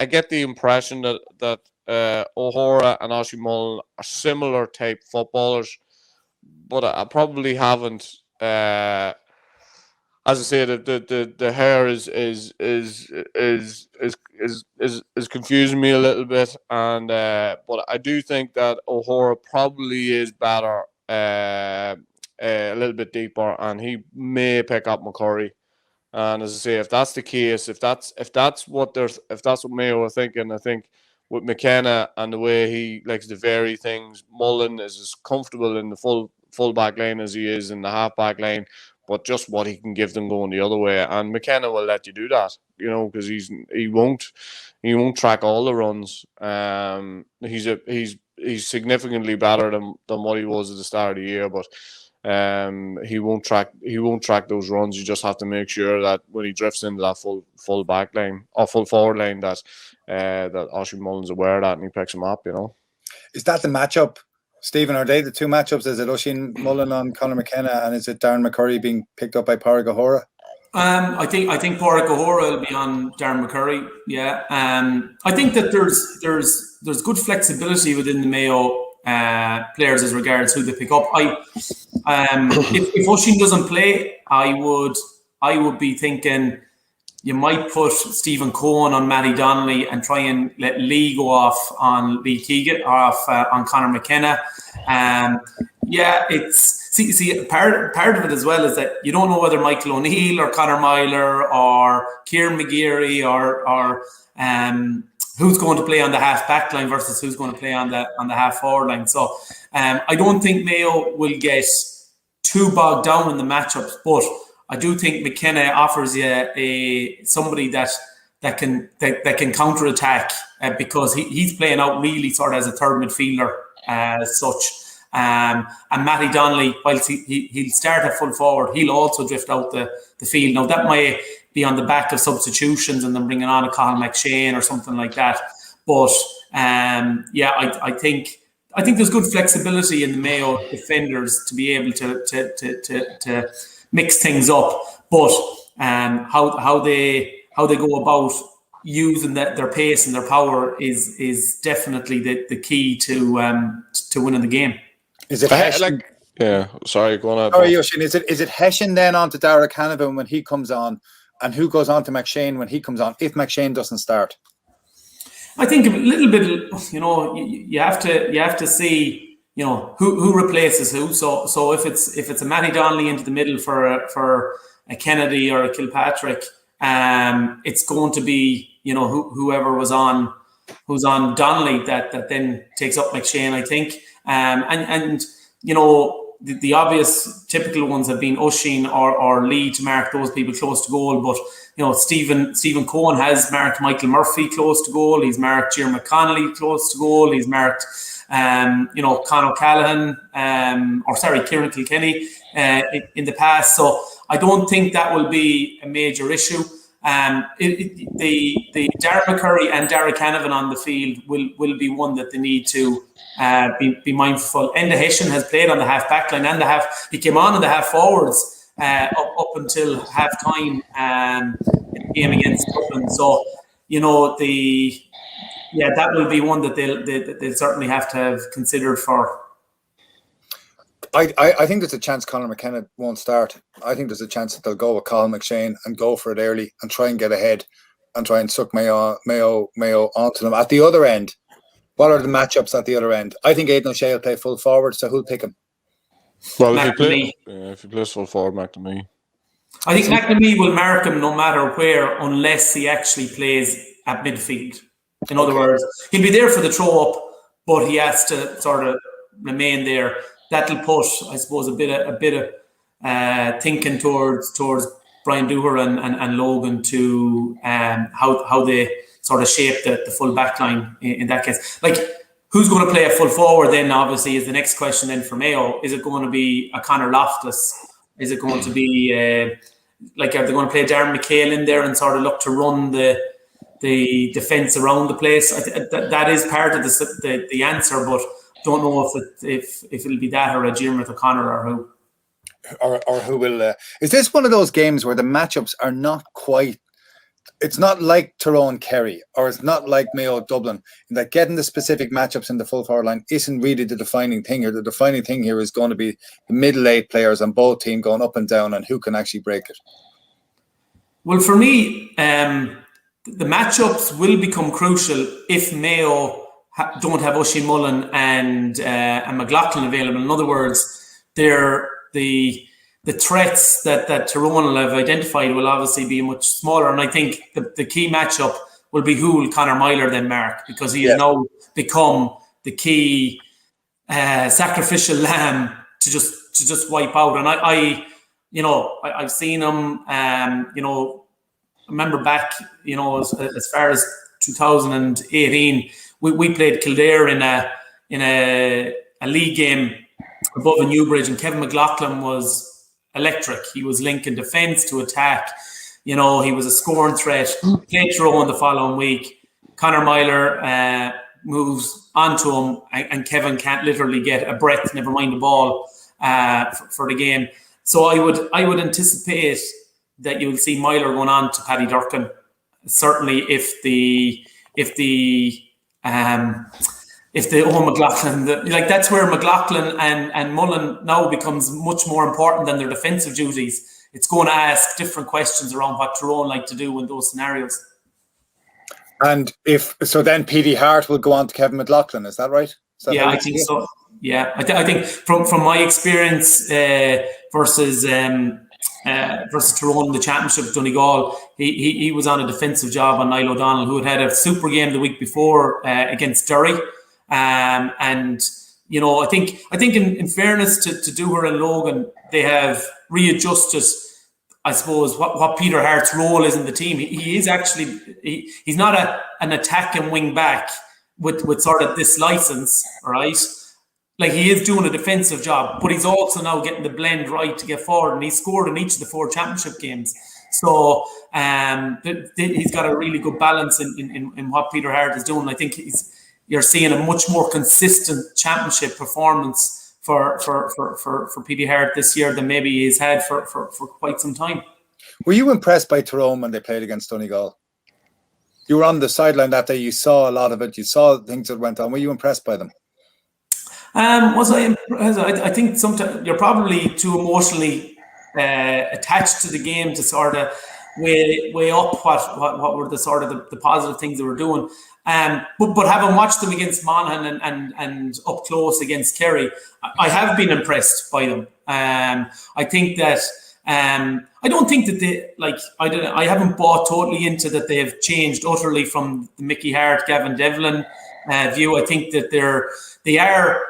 get the impression that O'Hora and Oisín Mullen are similar type footballers, but I probably haven't. As I say, the hair is confusing me a little bit, and but I do think that O'Hora probably is better, a little bit deeper, and he may pick up McCurry. And as I say, if that's the case, if that's what Mayo are thinking, I think with McKenna and the way he likes to vary things, Mullen is as comfortable in the full back line as he is in the half back line, but just what he can give them going the other way. And McKenna will let you do that, because he won't track all the runs. He's significantly better than what he was at the start of the year, but he won't track those runs. You just have to make sure that when he drifts into that full back line or full forward line, that Oisín Mullen's aware of that and he picks him up. Is that the matchup, Stephen? Are they the two matchups? Is it Oisín Mullen on Conor McKenna, and is it Darren McCurry being picked up by Pádraig O'Hora? I think Pádraig O'Hora will be on Darren McCurry. Yeah. I think that there's good flexibility within the Mayo players as regards who they pick up. If Oisín doesn't play, I would be thinking you might put Stephen Cohen on Matty Donnelly and try and let Lee go off on Lee Keegan, on Conor McKenna. See, part of it as well is that you don't know whether Michael O'Neill or Conor Myler or Kieran McGeary or who's going to play on the half back line versus who's going to play on the half forward line. So I don't think Mayo will get too bogged down in the matchups, but I do think McKenna offers you somebody that can counter attack because he's playing out really sort of as a third midfielder as such. And Matty Donnelly, whilst he'll start at full forward, he'll also drift out the field. Now that might be on the back of substitutions and then bringing on a Colin McShane or something like that. But I think there's good flexibility in the Mayo defenders to be able to mix things up. But how they go about using their pace and their power is definitely the key to winning the game. Is it Hessian? Sorry, go on. Sorry, Oisín. Is it Hessian then on to Dara Canavan when he comes on, and who goes on to McShane when he comes on if McShane doesn't start? I think a little bit. You have to see who replaces who. So if it's a Matty Donnelly into the middle for a Kennedy or a Kilpatrick, it's going to be who's on Donnelly that then takes up McShane, I think. The obvious typical ones have been Oisín or Lee to mark those people close to goal. But Stephen Cohen has marked Michael Murphy close to goal. He's marked Jim McConnelly close to goal. He's marked Con O'Callaghan Kieran Kilkenny in the past. So I don't think that will be a major issue. The Darren McCurry and Dara Canavan on the field will be one that they need to be mindful. Enda Hessian has played on the half back line and he came on in the half forwards up until half time in the game against Dublin. So that will be one that they'll certainly have to have considered for. I think there's a chance Conor McKenna won't start. I think there's a chance that they'll go with Colin McShane and go for it early and try and get ahead and try and suck Mayo onto them. At the other end, what are the matchups at the other end? I think Aidan O'Shea will play full forward, so who'll pick him? Well, if he plays full forward, McNamee. I think McNamee will mark him no matter where, unless he actually plays at midfield. In other words, he'll be there for the throw up, but he has to sort of remain there. That'll put, I suppose, a bit of thinking towards Brian Dooher and Logan to how they sort of shape the full back line in that case. Like, who's going to play a full forward then, obviously, is the next question then for Mayo. Is it going to be a Conor Loftus? Is it going to be, are they going to play Darren McHale in there and sort of look to run the defence around the place? That is part of the answer, but don't know if it'll be that or a Diarmuid O'Connor or who. Or who will... is this one of those games where the matchups are not quite... It's not like Tyrone Kerry, or it's not like Mayo Dublin, in that getting the specific matchups in the full forward line isn't really the defining thing here. The defining thing here is going to be the middle eight players on both teams going up and down and who can actually break it. Well, for me, the matchups will become crucial if Mayo don't have Oisín Mullen and McLaughlin available. In other words, they're the threats that Tyrone will have identified will obviously be much smaller. And I think the key matchup will be who will Conor Myler then mark, because he has now become the key sacrificial lamb to just wipe out. And I've seen him. I remember back, as far as 2018, we played Kildare in a league game above in Newbridge, and Kevin McLaughlin was electric. He was linking defence to attack. He was a scoring threat. Played Tyrone the following week. Conor Myler moves onto him, and Kevin can't literally get a breath, never mind the ball, for the game. So I would anticipate that you will see Myler going on to Paddy Durcan. Certainly, if the if the McLaughlin, like that's where McLaughlin and Mullen now becomes much more important than their defensive duties. It's going to ask different questions around what Tyrone like to do in those scenarios. And if so, then PD Hart will go on to Kevin McLaughlin. Is that right? Yeah, I think so. Yeah, I think from my experience versus Tyrone in the championship, Donegal, he was on a defensive job on Niall O'Donnell, who had a super game the week before against Derry, and you know, I think in fairness to Dooher and Logan, they have readjusted, I suppose, what Peter Hart's role is in the team. He is actually he's not an attacking wing back with sort of this license, right? Like, he is doing a defensive job, but he's also now getting the blend right to get forward, and he scored in each of the 4 championship games. So he's got a really good balance in what Peter Hart is doing. I think you're seeing a much more consistent championship performance for PD Hart this year than maybe he's had for quite some time. Were you impressed by Tyrone when they played against Donegal? You were on the sideline that day. You saw a lot of it. You saw things that went on. Were you impressed by them? Was I impressed? I think sometimes you're probably too emotionally attached to the game to sort of weigh up what were the sort of the positive things they were doing. But having watched them against Monaghan and up close against Kerry, I have been impressed by them. I think that I don't think that they I haven't bought totally into that they have changed utterly from the Mickey Hart, Gavin Devlin view. I think that they are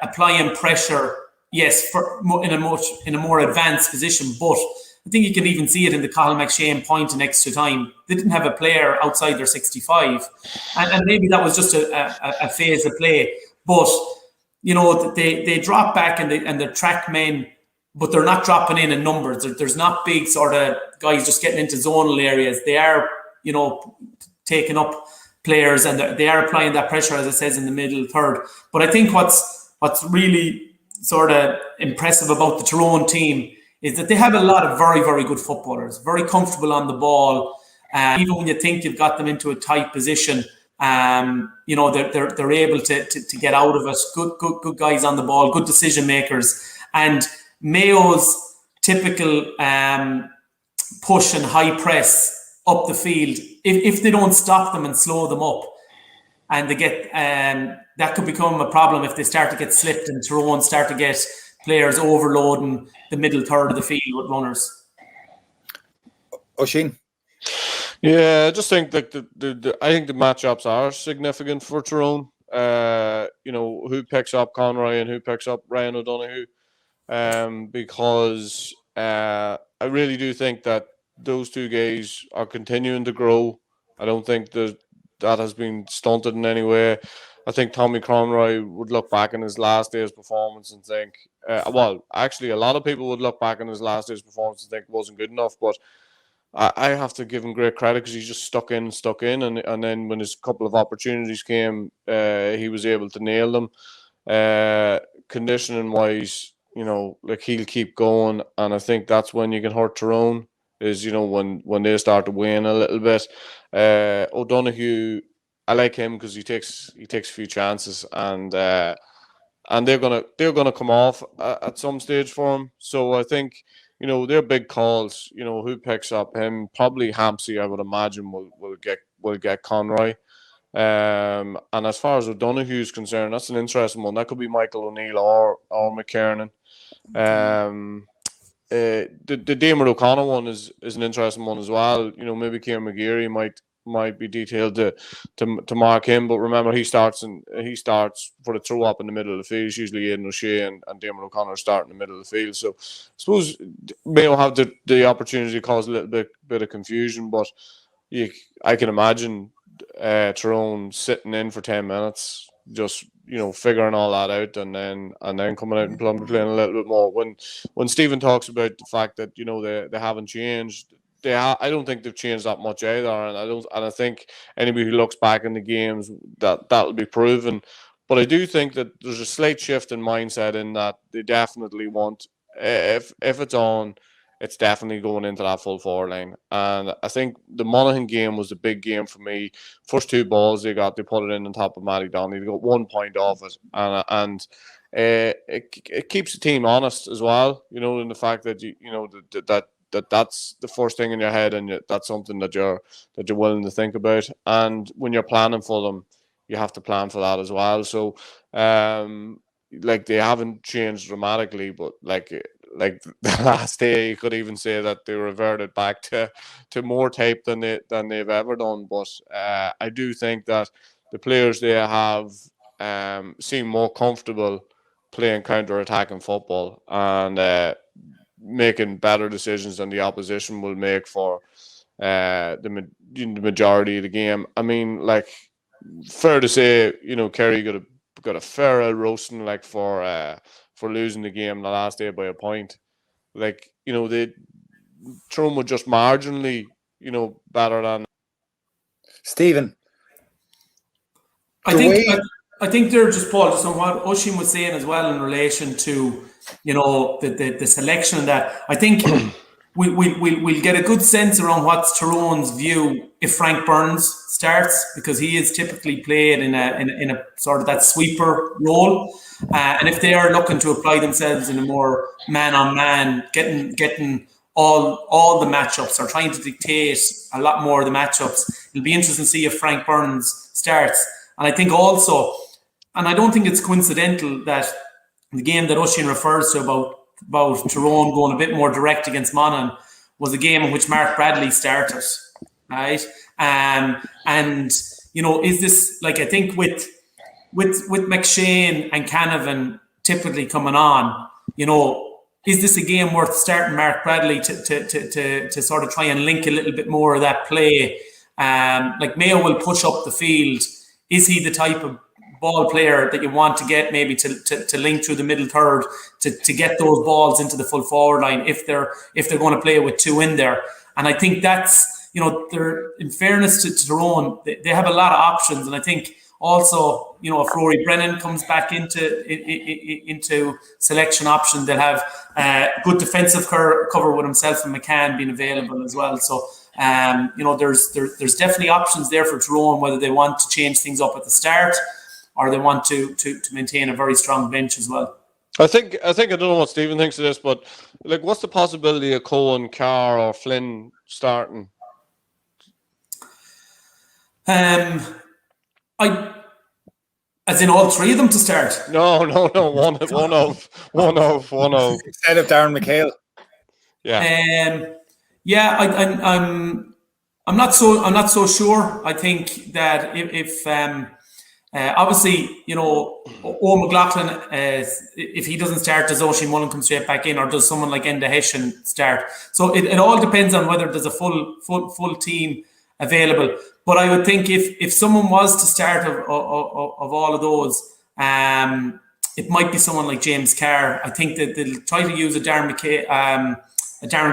applying pressure, yes, in a more advanced position, but I think you can even see it in the Colin McShane point in extra time. They didn't have a player outside their 65, and maybe that was just a phase of play. But you know, they drop back and they track men, but they're not dropping in numbers. There's not big sort of guys just getting into zonal areas. They are, you know, taking up players, and they are applying that pressure, as it says, in the middle third. But I think what's really sort of impressive about the Tyrone team is that they have a lot of very, very good footballers, very comfortable on the ball. Even when you think you've got them into a tight position, you know, they're able to get out of it. Good guys on the ball, good decision makers. And Mayo's typical push and high press up the field, if they don't stop them and slow them up, and they get that could become a problem if they start to get slipped and Tyrone start to get players overloading the middle third of the field with runners. Oisín? Yeah, I just think that I think the matchups are significant for Tyrone. You know, who picks up Conroy and who picks up Ryan O'Donoghue, because I really do think that those two guys are continuing to grow. I don't think that has been stunted in any way. I think Tommy Conroy would look back on his last day's performance and think, well, actually, a lot of people would look back on his last day's performance and think it wasn't good enough. But I have to give him great credit because he just stuck in. And then when his couple of opportunities came, he was able to nail them. Conditioning-wise, you know, like, he'll keep going. And I think that's when you can hurt Tyrone, is, you know, when they start to wane a little bit. O'Donoghue, I like him because he takes a few chances, and they're gonna come off at some stage for him. So I think, you know, they're big calls. You know, who picks up him? Probably Hampsey, I would imagine, will get Conroy. And as far as O'Donoghue is concerned, that's an interesting one. That could be Michael O'Neill or McKiernan. The Damon O'Connor one is an interesting one as well. You know, maybe Kieran McGeary might be detailed to mark him, but remember, he starts for the throw up in the middle of the field. It's usually Aidan O'Shea and Damon O'Connor start in the middle of the field. So I suppose Mayo have the opportunity to cause a little bit of confusion, but I can imagine Tyrone sitting in for 10 minutes, just, you know, figuring all that out, and then coming out and playing a little bit more. When Stephen talks about the fact that, you know, they haven't changed, I don't think they've changed that much either, and I think anybody who looks back in the games, that'll be proven. But I do think that there's a slight shift in mindset in that they definitely want, if it's on, it's definitely going into that full forward line. And I think the Monaghan game was a big game for me. First 2 balls they put it in on top of Matty Donnelly. They got 1 point off it, and it keeps the team honest as well. You know, in the fact that that's the first thing in your head, and that's something that you're willing to think about. And when you're planning for them, you have to plan for that as well. So, like, they haven't changed dramatically, but like the last day, you could even say that they reverted back to more tape than they've ever done. But I do think that the players they have seem more comfortable playing counter-attacking football and making better decisions than the opposition will make for the majority of the game. I mean, like, fair to say, you know, Kerry got a fair roasting, like, for losing the game the last day by a point. Like, you know, Tyrone were just marginally, you know, better than Stephen. I think they're just, Paul, just on what Oisín was saying as well in relation to, you know, the selection and that. I think we'll get a good sense around what's Tyrone's view if Frank Burns starts, because he is typically played in a sort of that sweeper role, and if they are looking to apply themselves in a more man-on-man, getting all the matchups, or trying to dictate a lot more of the matchups, it'll be interesting to see if Frank Burns starts. And I think also, and I don't think it's coincidental that the game that Oisín refers to about Tyrone going a bit more direct against Monaghan was a game in which Mark Bradley started, right? And you know, is this, like, I think with McShane and Canavan typically coming on, you know, is this a game worth starting Mark Bradley to sort of try and link a little bit more of that play? Like, Mayo will push up the field. Is he the type of ball player that you want to get maybe to link through the middle third to get those balls into the full forward line if they're going to play with 2 in there? And I think that's, you know, they're, in fairness to Tyrone, they have a lot of options. And I think also, you know, if Rory Brennan comes back into selection option, they'll have good defensive cover with himself and McCann being available as well. So, you know, there's definitely options there for Tyrone, whether they want to change things up at the start or they want to maintain a very strong bench as well. I think I don't know what Stephen thinks of this, but, like, what's the possibility of Cohen, Carr, or Flynn starting? As in all 3 of them to start? No. One of. Instead of Darren McHale. Yeah. I'm not so sure. I think that if obviously, you know, McLaughlin, if he doesn't start, does Oisín Mullen come straight back in, or does someone like Enda Hessian start? So it all depends on whether there's a full team available. But I would think if someone was to start of all of those, it might be someone like James Carr. I think that they'll try to use a Darren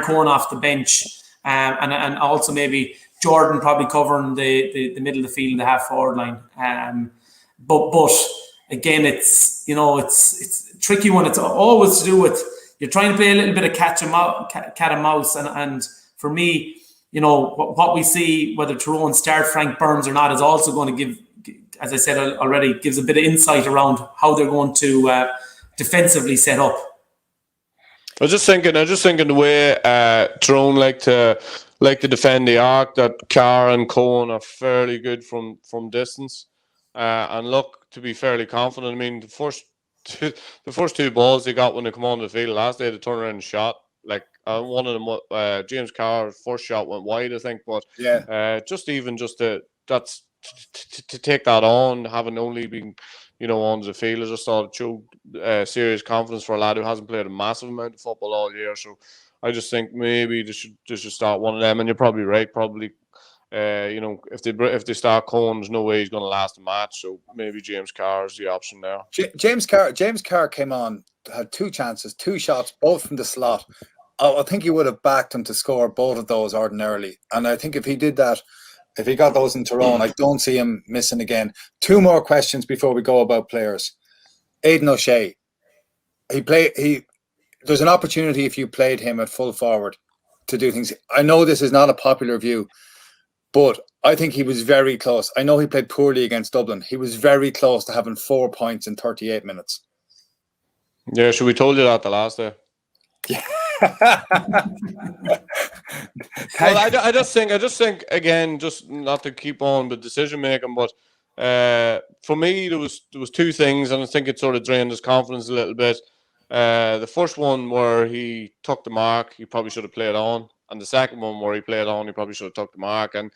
Cohen off the bench, and also maybe Jordan probably covering the middle of the field, the half forward line. But again, it's, you know, it's a tricky one. It's always to do with, you're trying to play a little bit of cat and mouse, and for me, you know, what we see, whether Tyrone start Frank Burns or not, is also going to give, as I said already, gives a bit of insight around how they're going to defensively set up. I was just thinking the way Tyrone like to defend the arc, that Carr and Cohen are fairly good from distance, and look to be fairly confident. I mean, the first 2 balls they got when they come on the field last day, they turned around and shot. Like, one of them, James Carr's first shot went wide, I think, but just to take that on, having only been, you know, on the field, I just thought it showed serious confidence for a lad who hasn't played a massive amount of football all year. So I just think maybe they should start one of them. And you're probably right. Probably, you know, if they start Cohen, there's no way he's going to last the match. So maybe James Carr is the option there. James Carr came on, had 2 chances, 2 shots, both from the slot. I think he would have backed him to score both of those ordinarily. And I think if he did that, if he got those in Tyrone, I don't see him missing again. 2 more questions before we go about players. Aidan O'Shea. there's an opportunity if you played him at full forward to do things. I know this is not a popular view, but I think he was very close. I know he played poorly against Dublin. He was very close to having 4 points in 38 minutes. Yeah, so we told you that the last day. Well, I just think again, just not to keep on with decision making, but for me there was 2 things, and I think it sort of drained his confidence a little bit. The first one where he took the mark, he probably should have played on, and the second one where he played on, he probably should have took the mark. And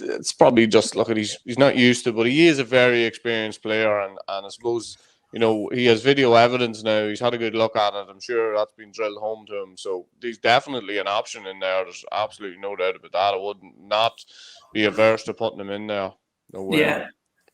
it's probably just look at he's not used to, but he is a very experienced player, and I suppose, you know, he has video evidence now. He's had a good look at it. I'm sure that's been drilled home to him. So he's definitely an option in there. There's absolutely no doubt about that. I would not be averse to putting him in there. No way. Yeah.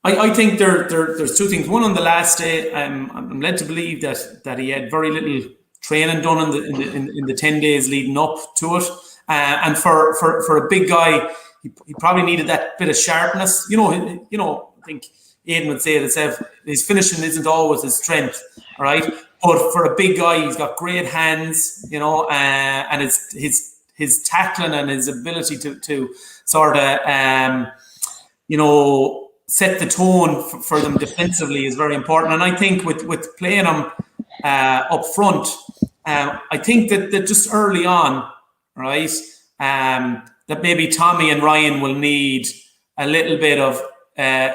I think there's 2 things. One, on the last day, I'm led to believe that he had very little training done in the 10 days leading up to it. And for a big guy, he probably needed that bit of sharpness. You know, I think Aidan would say it himself, his finishing isn't always his strength, all right? But for a big guy, he's got great hands, you know, and his tackling and his ability to sort of, you know, set the tone for them defensively is very important. And I think with playing him up front, I think that just early on, right, that maybe Tommy and Ryan will need a little bit of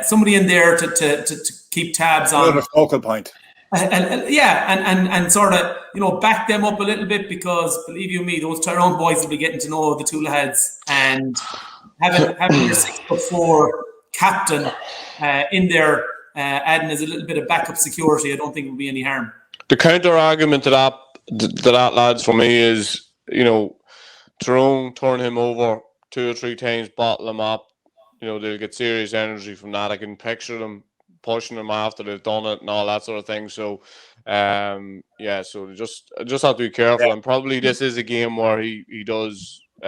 somebody in there to keep tabs on. A focal point. And sort of, you know, back them up a little bit, because believe you me, those Tyrone boys will be getting to know the 2 lads, and having your 6'4" captain in there adding as a little bit of backup security, I don't think will be any harm. The counter argument to that, lads, for me is, you know, Tyrone turn him over 2 or 3 times, bottle him up. You know, they'll get serious energy from that. I can picture them pushing them after they've done it and all that sort of thing. So, so just have to be careful. Yeah. And probably this is a game where he does be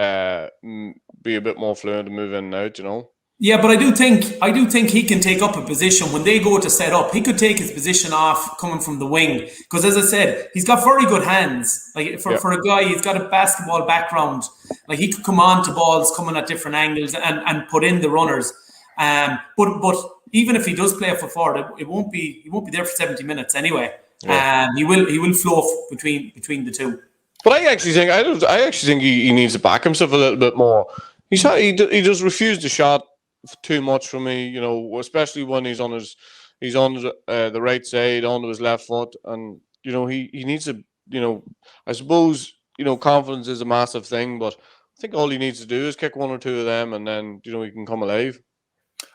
a bit more fluent and move in and out, you know. Yeah, but I do think he can take up a position when they go to set up. He could take his position off coming from the wing, because, as I said, he's got very good hands. Like for a guy, he's got a basketball background. Like, he could come on to balls coming at different angles and put in the runners. But even if he does play for forward, he won't be there for 70 minutes anyway. Yeah. He will flow between the 2. But I actually think he needs to back himself a little bit more. He just refused the shot too much for me, you know, especially when he's on the right side, onto his left foot, and you know he needs to, you know, I suppose, you know, confidence is a massive thing, but I think all he needs to do is kick 1 or 2 of them, and then, you know, he can come alive.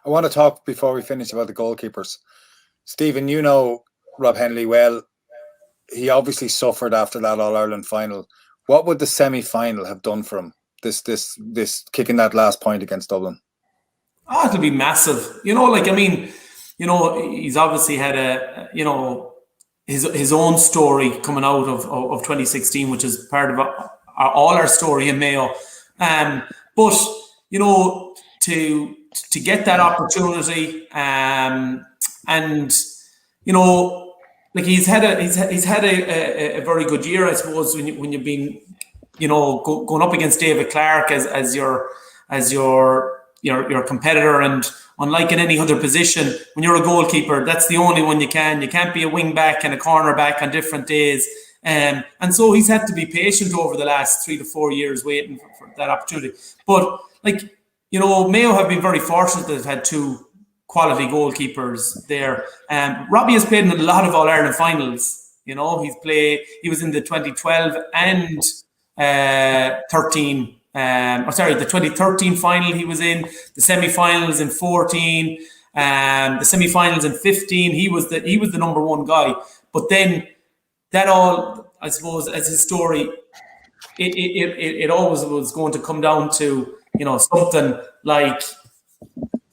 I want to talk before we finish about the goalkeepers. Stephen, you know Rob Henley well. He obviously suffered after that All-Ireland final. What would the semi-final have done for him? This kicking that last point against Dublin. Oh, it'll be massive. You know, like, I mean, you know, he's obviously had his own story coming out of 2016, which is part of all our story in Mayo. But, you know, to get that opportunity, and, you know, like, he's had a very good year, I suppose, when you've been, you know, going up against David Clark as your competitor, and unlike in any other position, when you're a goalkeeper, that's the only one you can't be a wing back and a corner back on different days, and so he's had to be patient over the last 3 to 4 years waiting for that opportunity. But, like, you know, Mayo have been very fortunate that they've had 2 quality goalkeepers there. Robbie has played in a lot of All-Ireland finals. You know, he was in the 2012 and 13. The 2013 final he was in, the semi-finals in 14, the semi-finals in 15. He was the number 1 guy. But then that all, I suppose, as his story, it always was going to come down to, you know, something like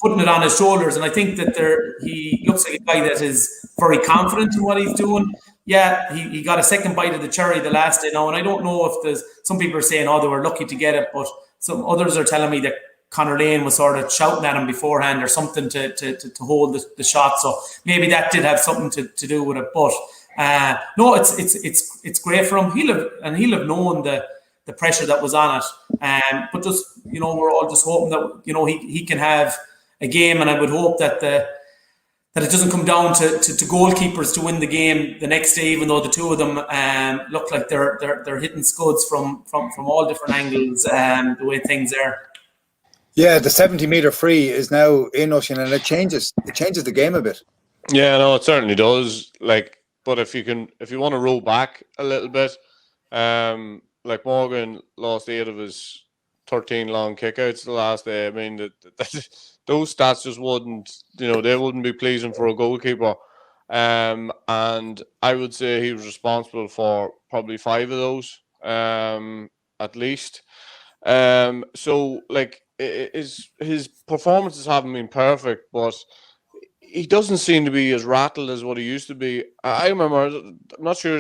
putting it on his shoulders. And I think that he looks like a guy that is very confident in what he's doing. Yeah, he got a second bite of the cherry the last day now, and I don't know if there's some people are saying, oh, they were lucky to get it, but some others are telling me that Conor Lane was sort of shouting at him beforehand or something to hold the shot. So maybe that did have something to do with it. But No, it's great for him. He'll have known the pressure that was on it. But just, we're all just hoping that, he can have a game, and I would hope that that it doesn't come down to goalkeepers to win the game the next day, even though the two of them look like they're hitting scuds from all different angles, the way things are. Yeah, the 70-meter free is now in Oisín, and it changes the game a bit. Yeah, no, it certainly does. But if you want to roll back a little bit, Morgan lost 8 of his 13 long kickouts the last day. I mean, those stats just wouldn't, they wouldn't be pleasing for a goalkeeper. And I would say he was responsible for probably 5 of those, at least. So his performances haven't been perfect, but he doesn't seem to be as rattled as what he used to be. I remember, I'm not sure,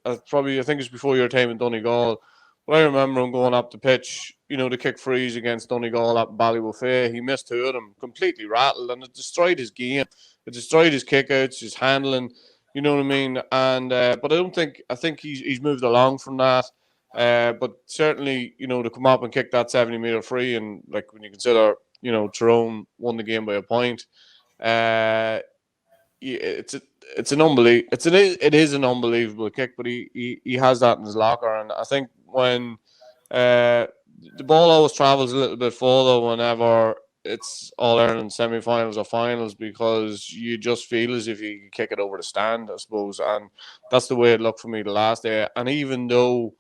I think it's before your time in Donegal, but I remember him going up the pitch, to kick frees against Donegal at Ballywofay. He missed 2 of them, completely rattled, and it destroyed his game. It destroyed his kickouts, his handling, you know what I mean? And but I think he's moved along from that. But certainly, to come up and kick that 70-meter free, and when you consider, Tyrone won the game by a point, it is an unbelievable kick, but he has that in his locker. And I think when the ball always travels a little bit further whenever it's All-Ireland semi-finals or finals, because you just feel as if you can kick it over the stand, I suppose. And that's the way it looked for me the last day. And even though,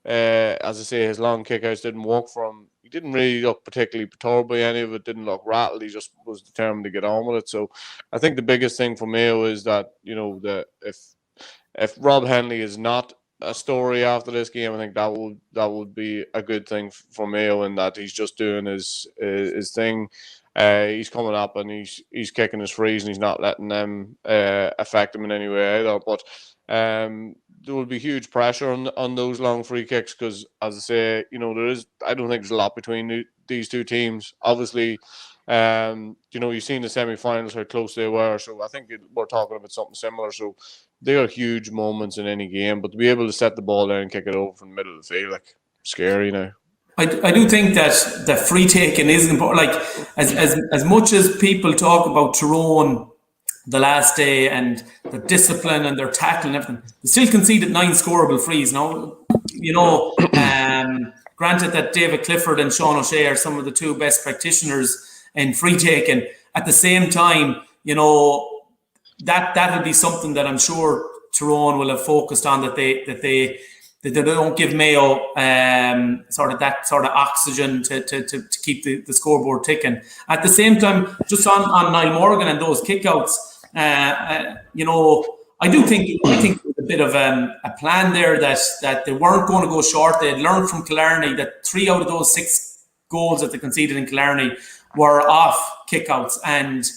as I say, his long kickouts didn't work for him, he didn't really look particularly perturbed by any of it, didn't look rattled. He just was determined to get on with it. So I think the biggest thing for Mayo is that, if Rob Henley is not a story after this game, I think that would be a good thing for Mayo, in that he's just doing his thing. He's coming up and he's kicking his frees, and he's not letting them affect him in any way either. But there will be huge pressure on those long free kicks, because, as I say, I don't think there's a lot between these two teams. Obviously, you've seen the semi-finals, how close they were. So I think we're talking about something similar. So they are huge moments in any game, but to be able to set the ball there and kick it over from the middle of the field, scary now. I do think that the free taking is important. As much as people talk about Tyrone the last day and their discipline and their tackle and everything, they still conceded 9 scoreable frees. Now, granted that David Clifford and Sean O'Shea are some of the 2 best practitioners in free taking. At the same time, that'll be something that I'm sure Tyrone will have focused on, that they don't give Mayo sort of oxygen to keep the scoreboard ticking. At the same time, just on Niall Morgan and those kickouts, I think there was a bit of a plan there that they weren't going to go short. They had learned from Killarney that 3 out of those 6 goals that they conceded in Killarney were off kickouts, and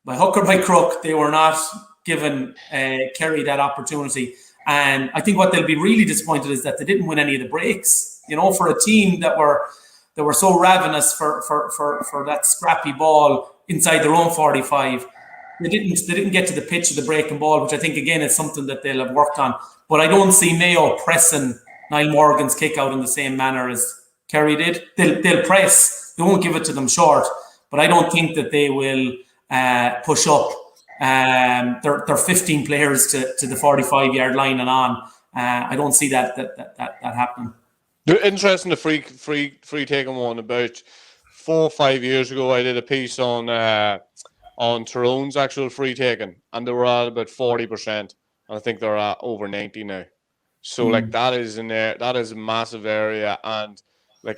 by hook or by crook, they were not given Kerry that opportunity. And I think what they'll be really disappointed is that they didn't win any of the breaks. For a team that were so ravenous for that scrappy ball inside their own 45, they didn't get to the pitch of the breaking ball, which I think again is something that they'll have worked on. But I don't see Mayo pressing Niall Morgan's kick out in the same manner as Kerry did. They'll press. They won't give it to them short, but I don't think that they will push up their 15 players to the 45-yard line and on. I don't see that happening. Interesting, the free taking one. About 4 or 5 years ago, I did a piece on Tyrone's actual free taking, and they were at about 40%. And I think they're at over 90 now. So that is in there. That is a massive area, and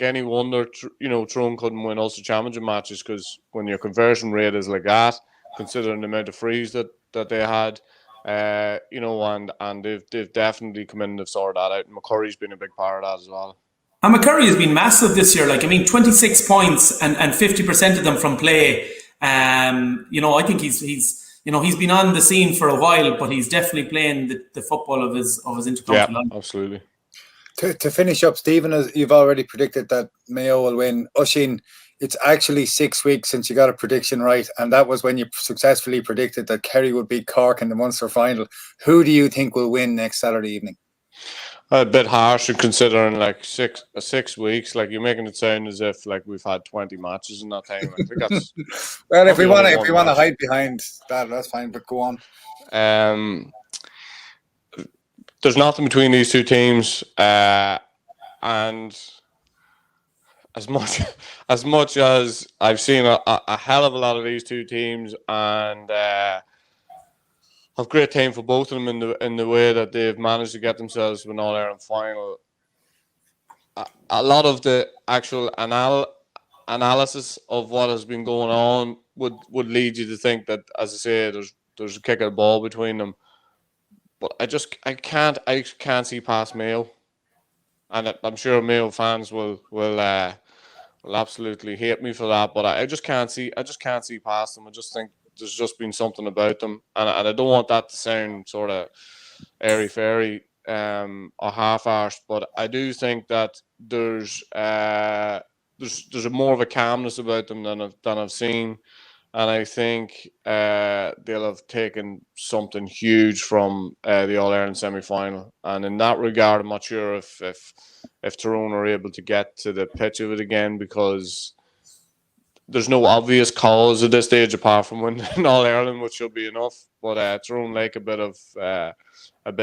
any wonder, Tyrone couldn't win Ulster Championship matches, because when your conversion rate is like that, considering the amount of frees that they had, and they've definitely come in and they've sorted that out. And McCurry's been a big part of that as well. And McCurry has been massive this year. 26 points and 50% of them from play. I think he's been on the scene for a while, but he's definitely playing the football of his intercounty life. Absolutely. To finish up, Stephen, as you've already predicted that Mayo will win, Oisín, It's actually 6 weeks since you got a prediction right, and that was when you successfully predicted that Kerry would beat Cork in the Munster final. Who do you think will win next Saturday evening? A bit harsh considering like 6 weeks. Like, you're making it sound as if like we've had 20 matches in that time. I think that's well, if we want to hide behind that, that's fine. But go on. There's nothing between these two teams, and as much as I've seen a hell of a lot of these two teams, and have great time for both of them in the way that they've managed to get themselves to an All-Ireland final. A lot of the actual analysis of what has been going on would lead you to think that, as I say, there's a kick of the ball between them. But I can't see past Mayo, and I'm sure Mayo fans will absolutely hate me for that. But I just can't see past them. I just think there's just been something about them, and I don't want that to sound sort of airy-fairy or half-arsed, but I do think that there's a more of a calmness about them than I've seen, and I think they'll have taken something huge from the All-Ireland semi-final. And in that regard, I'm not sure if Tyrone are able to get to the pitch of it again, because there's no obvious cause at this stage apart from winning All-Ireland, which should be enough. But Tyrone like a bit of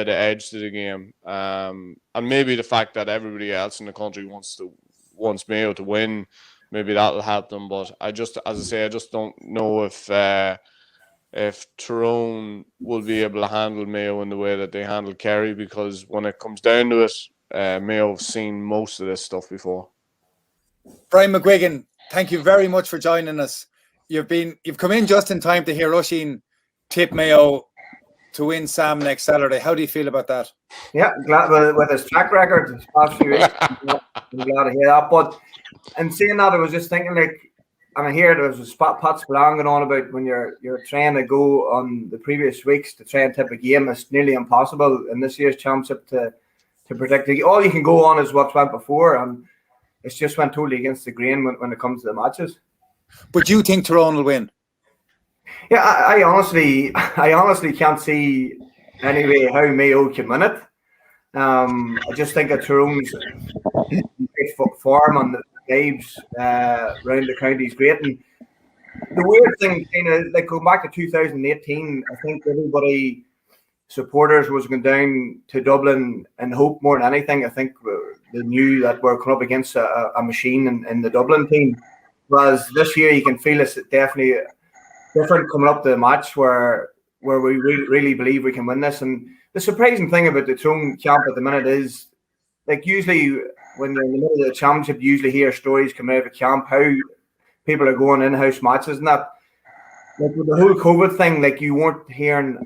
edge to the game, and maybe the fact that everybody else in the country wants Mayo to win, maybe that'll help them. But I just don't know if Tyrone will be able to handle Mayo in the way that they handled Kerry, because when it comes down to it, Mayo have seen most of this stuff before. Brian McGuigan, thank you very much for joining us. You've come in just in time to hear Oisín tip Mayo to win Sam next Saturday. How do you feel about that? Yeah, glad with his track record, I'm glad to hear that. But in saying that, I was just thinking, like, and I hear there was a Pat Spillane going on about when you're trying to go on the previous weeks to try and tip a game. It's nearly impossible in this year's championship to predict. All you can go on is what's went before, and it's just went totally against the grain when it comes to the matches. But you think Tyrone will win? Yeah, I honestly can't see any way how Mayo can win it. I just think that Tyrone's form on the vibes around the county is great. And the weird thing, kind of like going back to 2018, I think everybody, supporters, was going down to Dublin in hope more than anything. I think they knew that we're coming up against a machine in the Dublin team. Whereas this year, you can feel it's definitely different coming up to the match where we really believe we can win this. And the surprising thing about the Tyrone camp at the minute is, like, usually when you're in the middle of the championship, you usually hear stories coming out of camp, how people are going in-house matches and that. Like, with the whole COVID thing, like, you weren't hearing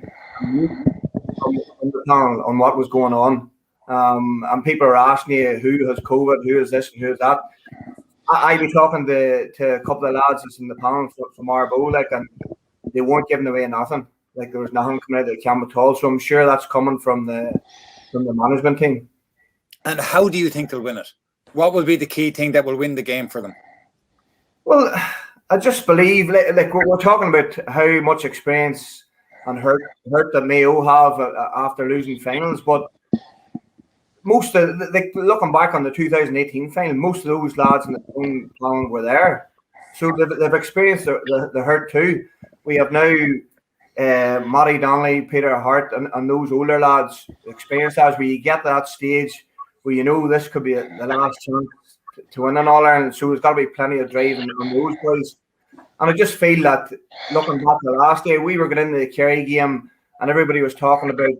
on what was going on. And people are asking you who has COVID, who is this, and who is that. I be talking to a couple of lads that's in the panel from Arbo, like, and they weren't giving away nothing. Like, there was nothing coming out of the camp at all. So I'm sure that's coming from the management team. And how do you think they'll win it? What will be the key thing that will win the game for them? Well, I just believe, like we're talking about how much experience and hurt that Mayo have after losing finals, but most of, like, looking back on the 2018 final, most of those lads in the own panel were there, so they've experienced the hurt too. We have now Matty Donnelly, Peter Hart, and those older lads experience as where you get to that stage where you know this could be the last chance to win an All-Ireland. So there's got to be plenty of drive on those boys. And I just feel that, looking back to the last day, we were getting into the Kerry game and everybody was talking about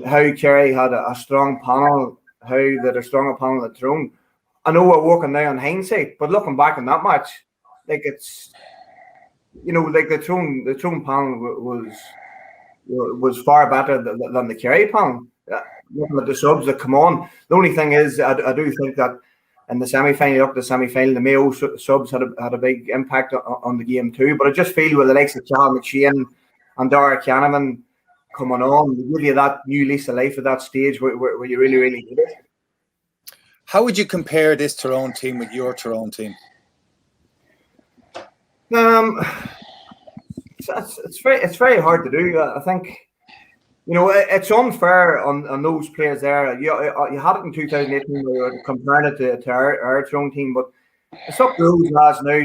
how Kerry had a strong panel, how they had a stronger panel than Tyrone. I know we're working now on hindsight, but looking back on that match, like, it's, you know, like the Tyrone panel was far better than the Kerry panel. Looking at the subs that come on, the only thing is, I do think that in the semi-final, the Mayo subs had a big impact on the game too. But I just feel with the likes of Cal McShane and Dara Canavan coming on, they give you that new lease of life at that stage where you really need it. How would you compare this Tyrone team with your Tyrone team? It's very hard to do. I think, you know, it's unfair on those players there. You had it in 2018 where you were comparing it to our Tyrone team, but it's up to those lads now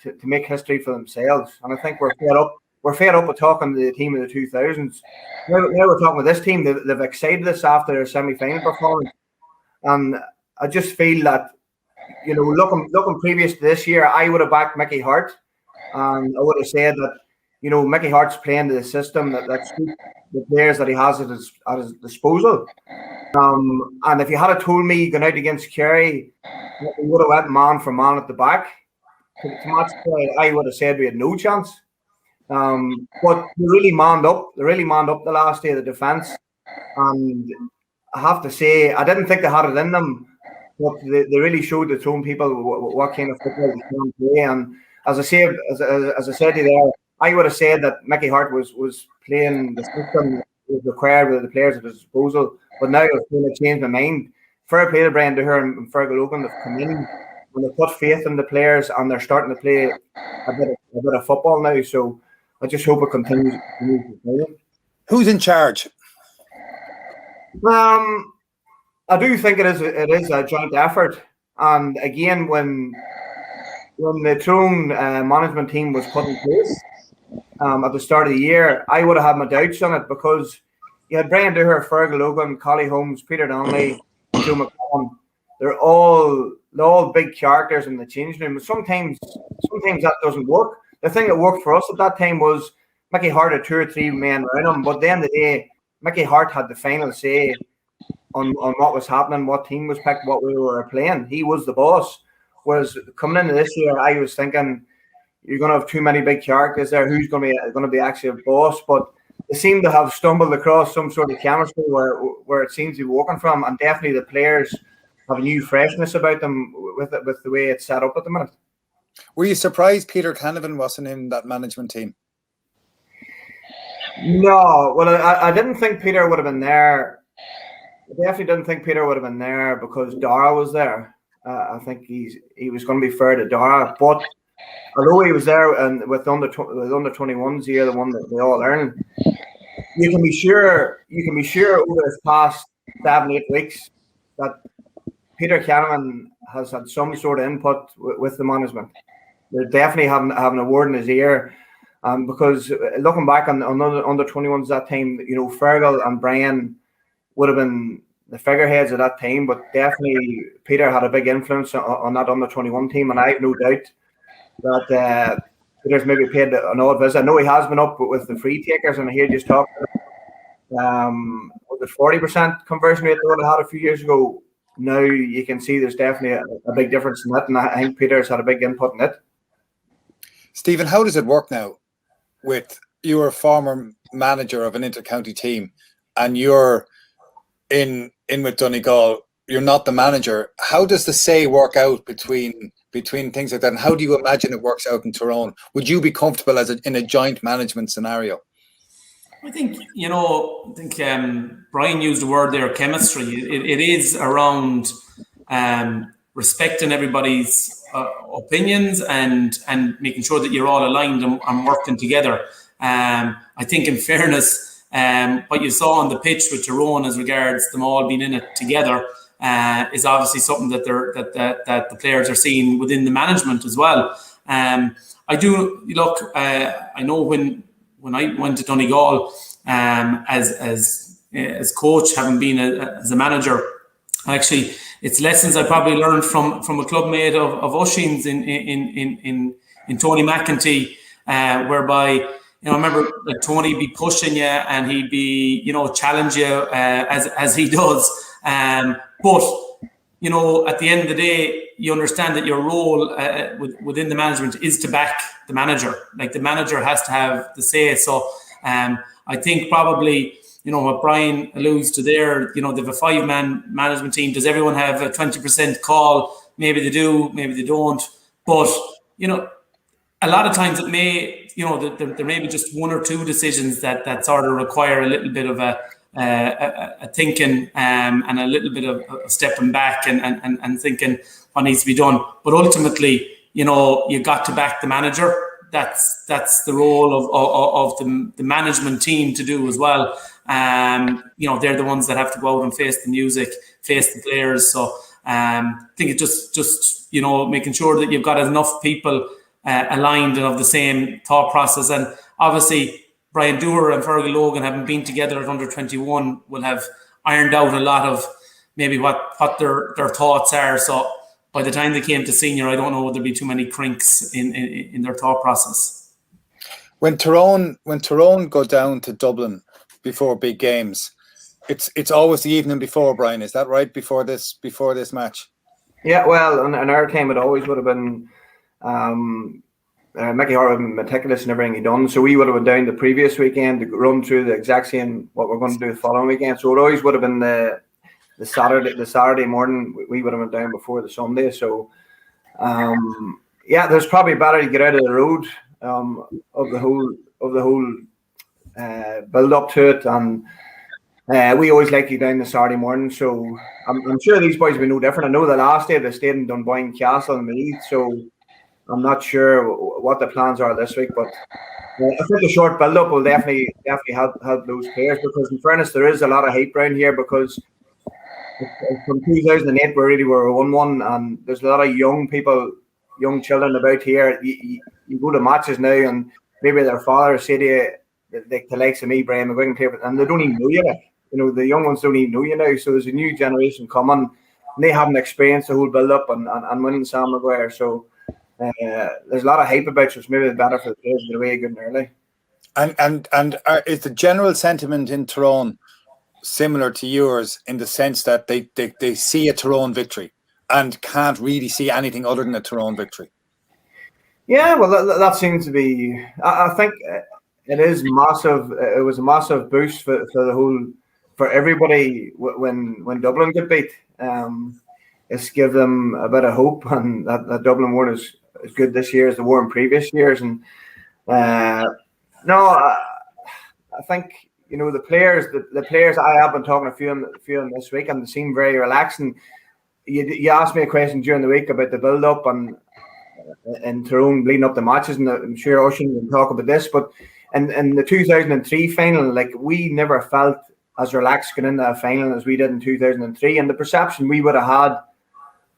to make history for themselves. And I think we're fed up. We're fed up with talking to the team of the 2000s. Now we're talking with this team. They've excited us after their semi-final performance, and I just feel that, you know, looking previous to this year, I would have backed Mickey Hart, and I would have said that, you know, Mickey Hart's playing to the system that suits the players that he has at his disposal. And if you had told me going out against Kerry, we would have went man for man at the back to match play, I would have said we had no chance. But they really manned up. They really manned up the last day of the defence. And I have to say, I didn't think they had it in them, but they really showed the Tyrone people what kind of football they can play. And as I said to you there, I would have said that Mickey Hart was playing the system that was required with the players at his disposal. But now I've kind of changed my mind. Fair play to Brian Duher and Fergal Logan. They've come in and they've put faith in the players, and they're starting to play a bit of football now. So I just hope it continues. Who's in charge? I do think it is a joint effort. And again, when the Tyrone management team was put in place at the start of the year, I would have had my doubts on it, because you had Brian Duher, Fergal Logan, Collie Holmes, Peter Donnelly, Joe McCollum. They're all big characters in the changing room. Sometimes that doesn't work. The thing that worked for us at that time was Mickey Hart had 2 or 3 men around him, but at the end of the day, Mickey Hart had the final say on what was happening, what team was picked, what we were playing. He was the boss. Whereas coming into this year, I was thinking you're going to have too many big characters there. Who's going to be actually a boss? But they seem to have stumbled across some sort of chemistry where it seems to be working from, and definitely the players have a new freshness about them with the way it's set up at the minute. Were you surprised Peter Canavan wasn't in that management team? No, well, I didn't think Peter would have been there. I definitely didn't think Peter would have been there because Dara was there. I think he was going to be fair to Dara, but although he was there and with under 21s here, the one that they all earned, you can be sure over this past 7-8 weeks that Peter Canavan has had some sort of input with the management. They're definitely having a word in his ear, because looking back on under 21s that time, you know, Fergal and Brian would have been the figureheads at that time, but definitely Peter had a big influence on that under 21 team, and I have no doubt that Peter's maybe paid an odd visit. I know he has been up with the free takers, and I hear just talk with the 40% conversion rate they would have had a few years ago. Now you can see there's definitely a big difference in that, and I think Peter's had a big input in it. Stephen, how does it work now with you're a former manager of an inter-county team and you're in with Donegal, you're not the manager? How does the say work out between things like that, and how do you imagine it works out in Tyrone? Would you be comfortable in a joint management scenario? I think, Brian used the word there, chemistry. It is around respecting everybody's opinions and making sure that you're all aligned and working together. I think in fairness, what you saw on the pitch with Tyrone as regards them all being in it together is obviously something that the players are seeing within the management as well. I know when I went to Donegal as coach, having been as a manager, actually it's lessons I probably learned from a clubmate of Oisín's in Tony McEntee, whereby, I remember like Tony be pushing you and he'd be, challenge you as he does. But, at the end of the day, you understand that your role within the management is to back the manager. Like the manager has to have the say. So I think probably, what Brian alludes to there, they have a 5-man management team. Does everyone have a 20% call? Maybe they do, maybe they don't. But, a lot of times it may, there may be just 1 or 2 decisions that sort of require a little bit of a thinking and a little bit of stepping back and thinking what needs to be done. But ultimately, you got to back the manager that's the role of the management team to do as well. They're the ones that have to go out and face the music, face the players. So I think it's just making sure that you've got enough people aligned and of the same thought process. And obviously, Brian Dewar and Fergie Logan, having been together at under 21, will have ironed out a lot of maybe what their thoughts are. So by the time they came to senior, I don't know whether there'd be too many crinks in their thought process. When Tyrone go down to Dublin before big games, it's always the evening before, Brian. Is that right? Before this match? Yeah, well, in our time it always would have been Mickey Hart would have been meticulous in everything he done. So we would have been down the previous weekend to run through the exact same what we're going to do the following weekend. So it always would have been the Saturday morning. We would have been down before the Sunday. So there's probably better to get out of the road of the whole build up to it, and we always like you down the Saturday morning. So I'm sure these boys will be no different. I know the last day they stayed in Dunboyne Castle in Meath, so I'm not sure what the plans are this week, but I think the short build-up will definitely help those players, because in fairness there is a lot of hype around here, because from 2008 we really were 1-1, and there's a lot of young people, young children about here. You go to matches now and maybe their fathers say to you, the likes of me, Brian McGuigan, and they don't even know you. The young ones don't even know you now. So there's a new generation coming, and they haven't experienced the whole build-up and winning Sam Maguire. So there's a lot of hype about it, so it's maybe better for the players to get away good and early. And is the general sentiment in Tyrone similar to yours, in the sense that they see a Tyrone victory and can't really see anything other than a Tyrone victory? Yeah, well, that seems to be. I think it is massive. It was a massive boost for everybody when Dublin got beat. It's give them a bit of hope, and that Dublin weren't as good this year as they were in previous years. And I think the players. I have been talking to a few of them this week, and they seem very relaxed. And you asked me a question during the week about the build up and Tyrone leading up the matches, and I'm sure Oisín will talk about this. But in the 2003 final, like, we never felt as relaxed going into a final as we did in 2003, and the perception we would have had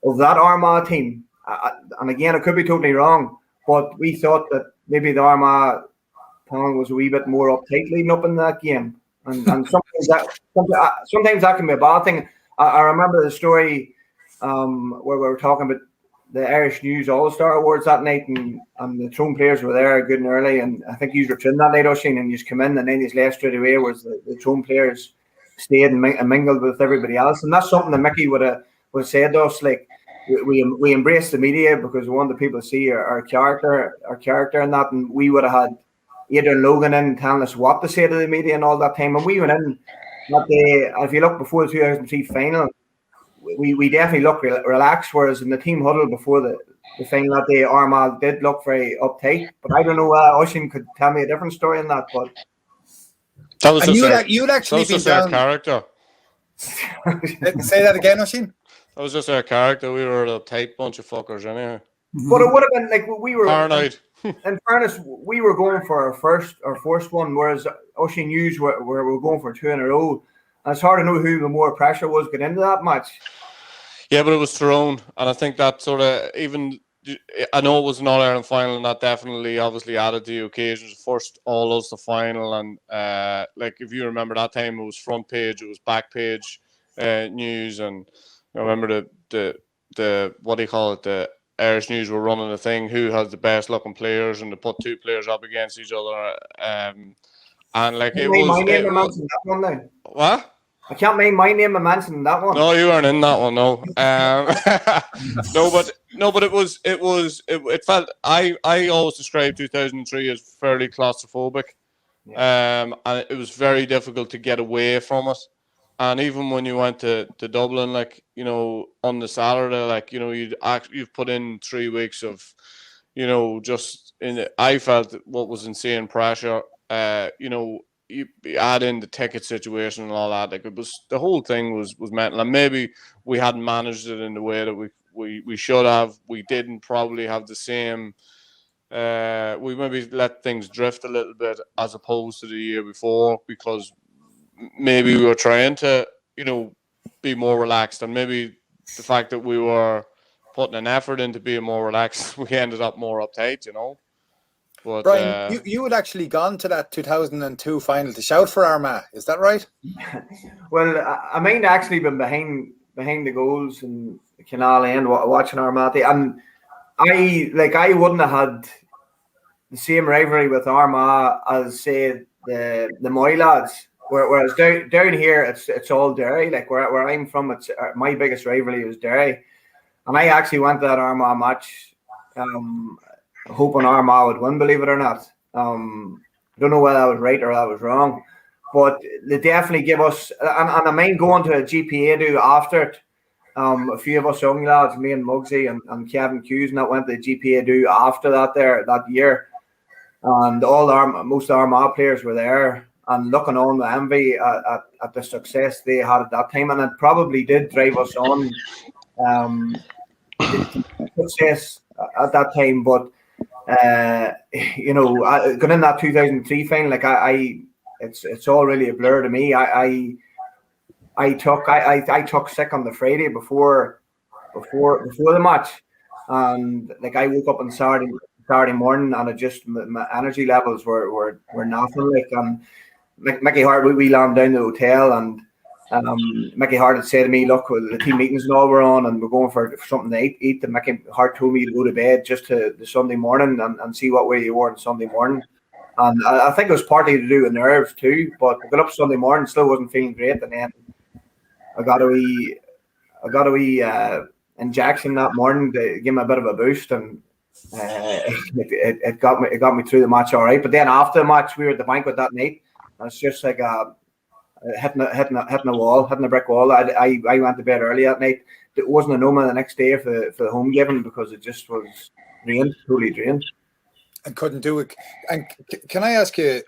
of that Armagh team, and again, I could be totally wrong, but we thought that maybe the Armagh panel was a wee bit more uptight leading up in that game, and sometimes that can be a bad thing. I remember the story where we were talking about the Irish News All-Star Awards that night, and the Tyrone players were there good and early, and I think you were trimmed that night, Oisín, and you come in, and then you left straight away, whereas the Tyrone players stayed and mingled with everybody else. And that's something that Mickey would have said to us, like, we embrace the media because we want the people to see our character and that, and we would have had Adrian Logan in telling us what to say to the media and all that time, and we went in that day. If you look before the 2003 final, we definitely looked relaxed, whereas in the team huddle before the final that day, Armagh did look very uptight. But I don't know, Oisín could tell me a different story on that. But that was you'd actually been down. Character. Say that again, Oisín. That was just our character. We were a tight bunch of fuckers anyway. But it would have been like we were paranoid. In fairness, we were going for our first one, whereas Oisín News were going for two in a row. And it's hard to know who the more pressure was getting into that match. Yeah, but it was Tyrone, and I think that sort of, even, I know it was an All-Ireland final, and that definitely obviously added to the occasion. First All-Ulster final, and like, if you remember that time, it was front page, it was back page news, and I remember the what do you call it, the Irish News were running a thing, who has the best looking players, and they put two players up against each other, and like, it was what? I can't mind my name and mention that one. No, you weren't in that one. No, no, but it felt. I always describe 2003 as fairly claustrophobic, and it was very difficult to get away from it. And even when you went to Dublin, like, on the Saturday, like, you've put in 3 weeks of, just I felt what was insane pressure. You add in the ticket situation and all that, like, it was, the whole thing was mental, and maybe we hadn't managed it in the way that we should have. We didn't probably have the same we maybe let things drift a little bit as opposed to the year before, because maybe we were trying to, be more relaxed, and maybe the fact that we were putting an effort into being more relaxed, we ended up more uptight, But Brian, you had actually gone to that 2002 final to shout for Armagh. Is that right? Well, I might actually been behind the goals in the Canal End watching Armagh, and I wouldn't have had the same rivalry with Armagh as, say, the Moy lads. Whereas down here, it's all Derry. Like where I'm from, it's my biggest rivalry was Derry, and I actually went to that Armagh match, hoping Armagh would win. Believe it or not, I don't know whether I was right or I was wrong, but they definitely give us. And I mind going to a GPA do after it. A few of us young lads, me and Muggsy and Kevin Hughes, and that went to the GPA do after that year, and most Armagh players were there. And looking on with envy at the success they had at that time, and it probably did drive us on success at that time. But going in that 2003 final, it's all really a blur to me. I took sick on the Friday before the match, and I woke up on Saturday morning, and it just my energy levels were nothing. And Mickey Hart, we landed down the hotel, and Mickey Hart had said to me, "Look, the team meetings and all were on, and we're going for something to eat." And Mickey Hart told me to go to bed just to the Sunday morning and see what way you were on Sunday morning. And I think it was partly to do with nerves too. But I got up Sunday morning, still wasn't feeling great, and then I got a wee injection that morning to give me a bit of a boost, and it got me through the match all right. But then after the match, we were at the banquet that night. It's just like hitting a wall, hitting a brick wall. I went to bed early that night. It wasn't a Noma the next day for the home game because it just was drained, totally drained. And couldn't do it. And can I ask you,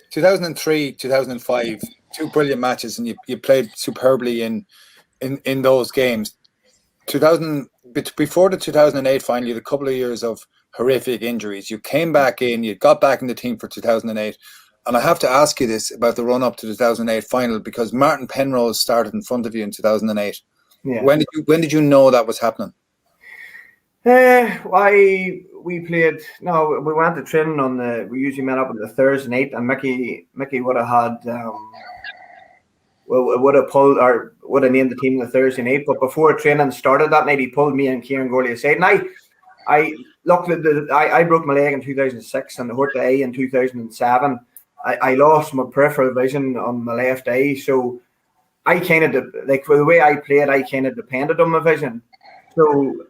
2003, 2005, two brilliant matches, and you played superbly in those games. Before the 2008 final, you had a couple of years of horrific injuries. You came back in, you got back in the team for 2008. And I have to ask you this about the run up to the 2008 final, because Martin Penrose started in front of you in 2008. Yeah. When did you know that was happening? We went to training we usually met up on the Thursday night, and Mickey would have had would have named the team on the Thursday night. But before training started that night, he pulled me and Kieran Gorley aside, and I broke my leg in 2006 and hurt the eye in 2007. I lost my peripheral vision on my left eye, so I kind of for the way I played, I kind of depended on my vision. So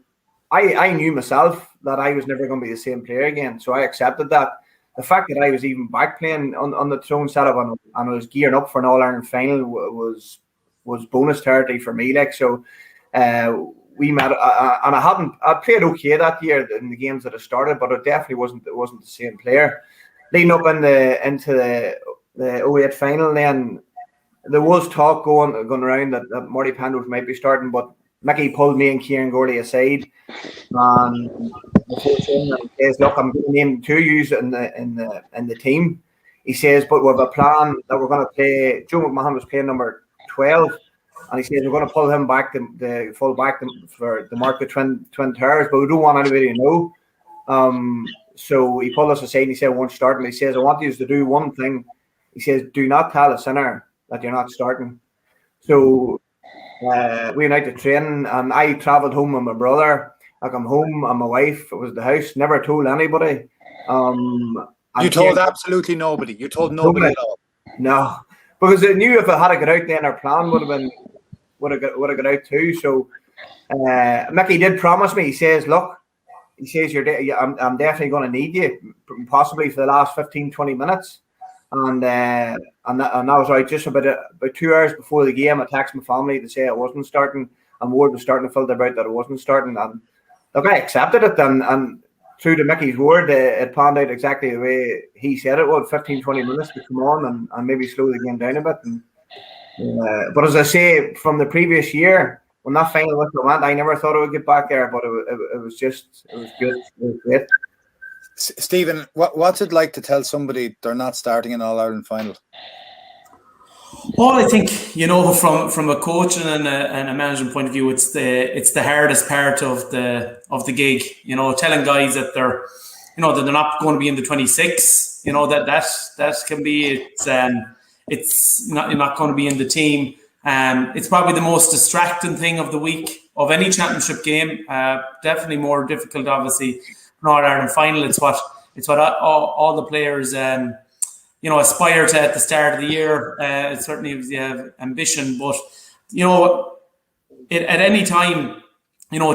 I knew myself that I was never going to be the same player again. So I accepted that. The fact that I was even back playing on the Tyrone setup and I was gearing up for an All-Ireland final was bonus territory for me. So we met, and I played okay that year in the games that I started, but it definitely wasn't the same player. Leading up into the 08 final, then there was talk going around that Marty Penrose might be starting, but Mickey pulled me and Kieran Gorley aside, and he says, "Look, I'm going to name two yous in the team." He says, "But we have a plan that we're going to play." Joe McMahon was playing number 12, and he says we're going to pull him back the full back for the mark of twin towers, but we don't want anybody to know. So he pulled us aside and he said, "I won't start." And he says, "I want you to do one thing." He says, "Do not tell a sinner that you're not starting." So we went out to training, and I travelled home with my brother. I come home and my wife was at the house, never told anybody. You told absolutely nobody. You told nobody at all. No, because I knew if I had to get out, then our plan would have got out too. So Mickey did promise me. He says, "Look," he says, I'm definitely going to need you, possibly for the last 15-20 minutes. And that was right. Just about 2 hours before the game, I texted my family to say I wasn't starting, and word was starting to filter about that I wasn't starting. And look, I accepted it, and true to Mickey's word, it panned out exactly the way he said it would. 15-20 minutes to come on and maybe slow the game down a bit. And, but as I say, from the previous year, when that final whistle went, I never thought I would get back there, but it was good. It was great. Stephen, what's it like to tell somebody they're not starting an All-Ireland final? Well, I think, from a coaching and a management point of view, it's the hardest part of the gig. Telling guys that they're not going to be in the 26. That can be it's not, you're not going to be in the team. It's probably the most distracting thing of the week of any championship game. Definitely more difficult, obviously, an All-Ireland final. It's what all the players aspire to at the start of the year. It certainly is the ambition, but at any time,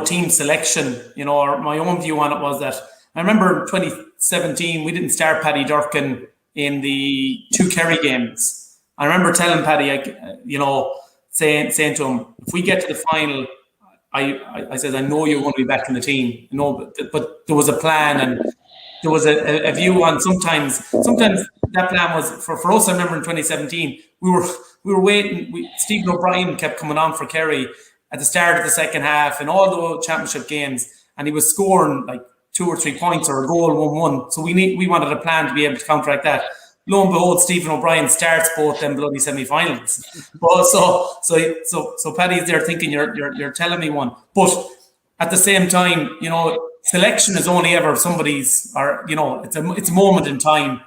team selection, or my own view on it was that I remember in 2017 we didn't start Paddy Durkin in the 2 Kerry games. I remember telling Paddy, saying to him, if we get to the final, I said, I know you're going to be back in the team, but there was a plan and there was a view on sometimes that plan was for us. I remember in 2017 we were waiting. Stephen O'Brien kept coming on for Kerry at the start of the second half in all the championship games, and he was scoring like 2 or 3 points or a goal 1-1. So we wanted a plan to be able to counteract that. Lo and behold, Stephen O'Brien starts both them bloody semi-finals. But so Paddy's there thinking you're telling me one, but at the same time, selection is only ever somebody's, or it's a moment in time.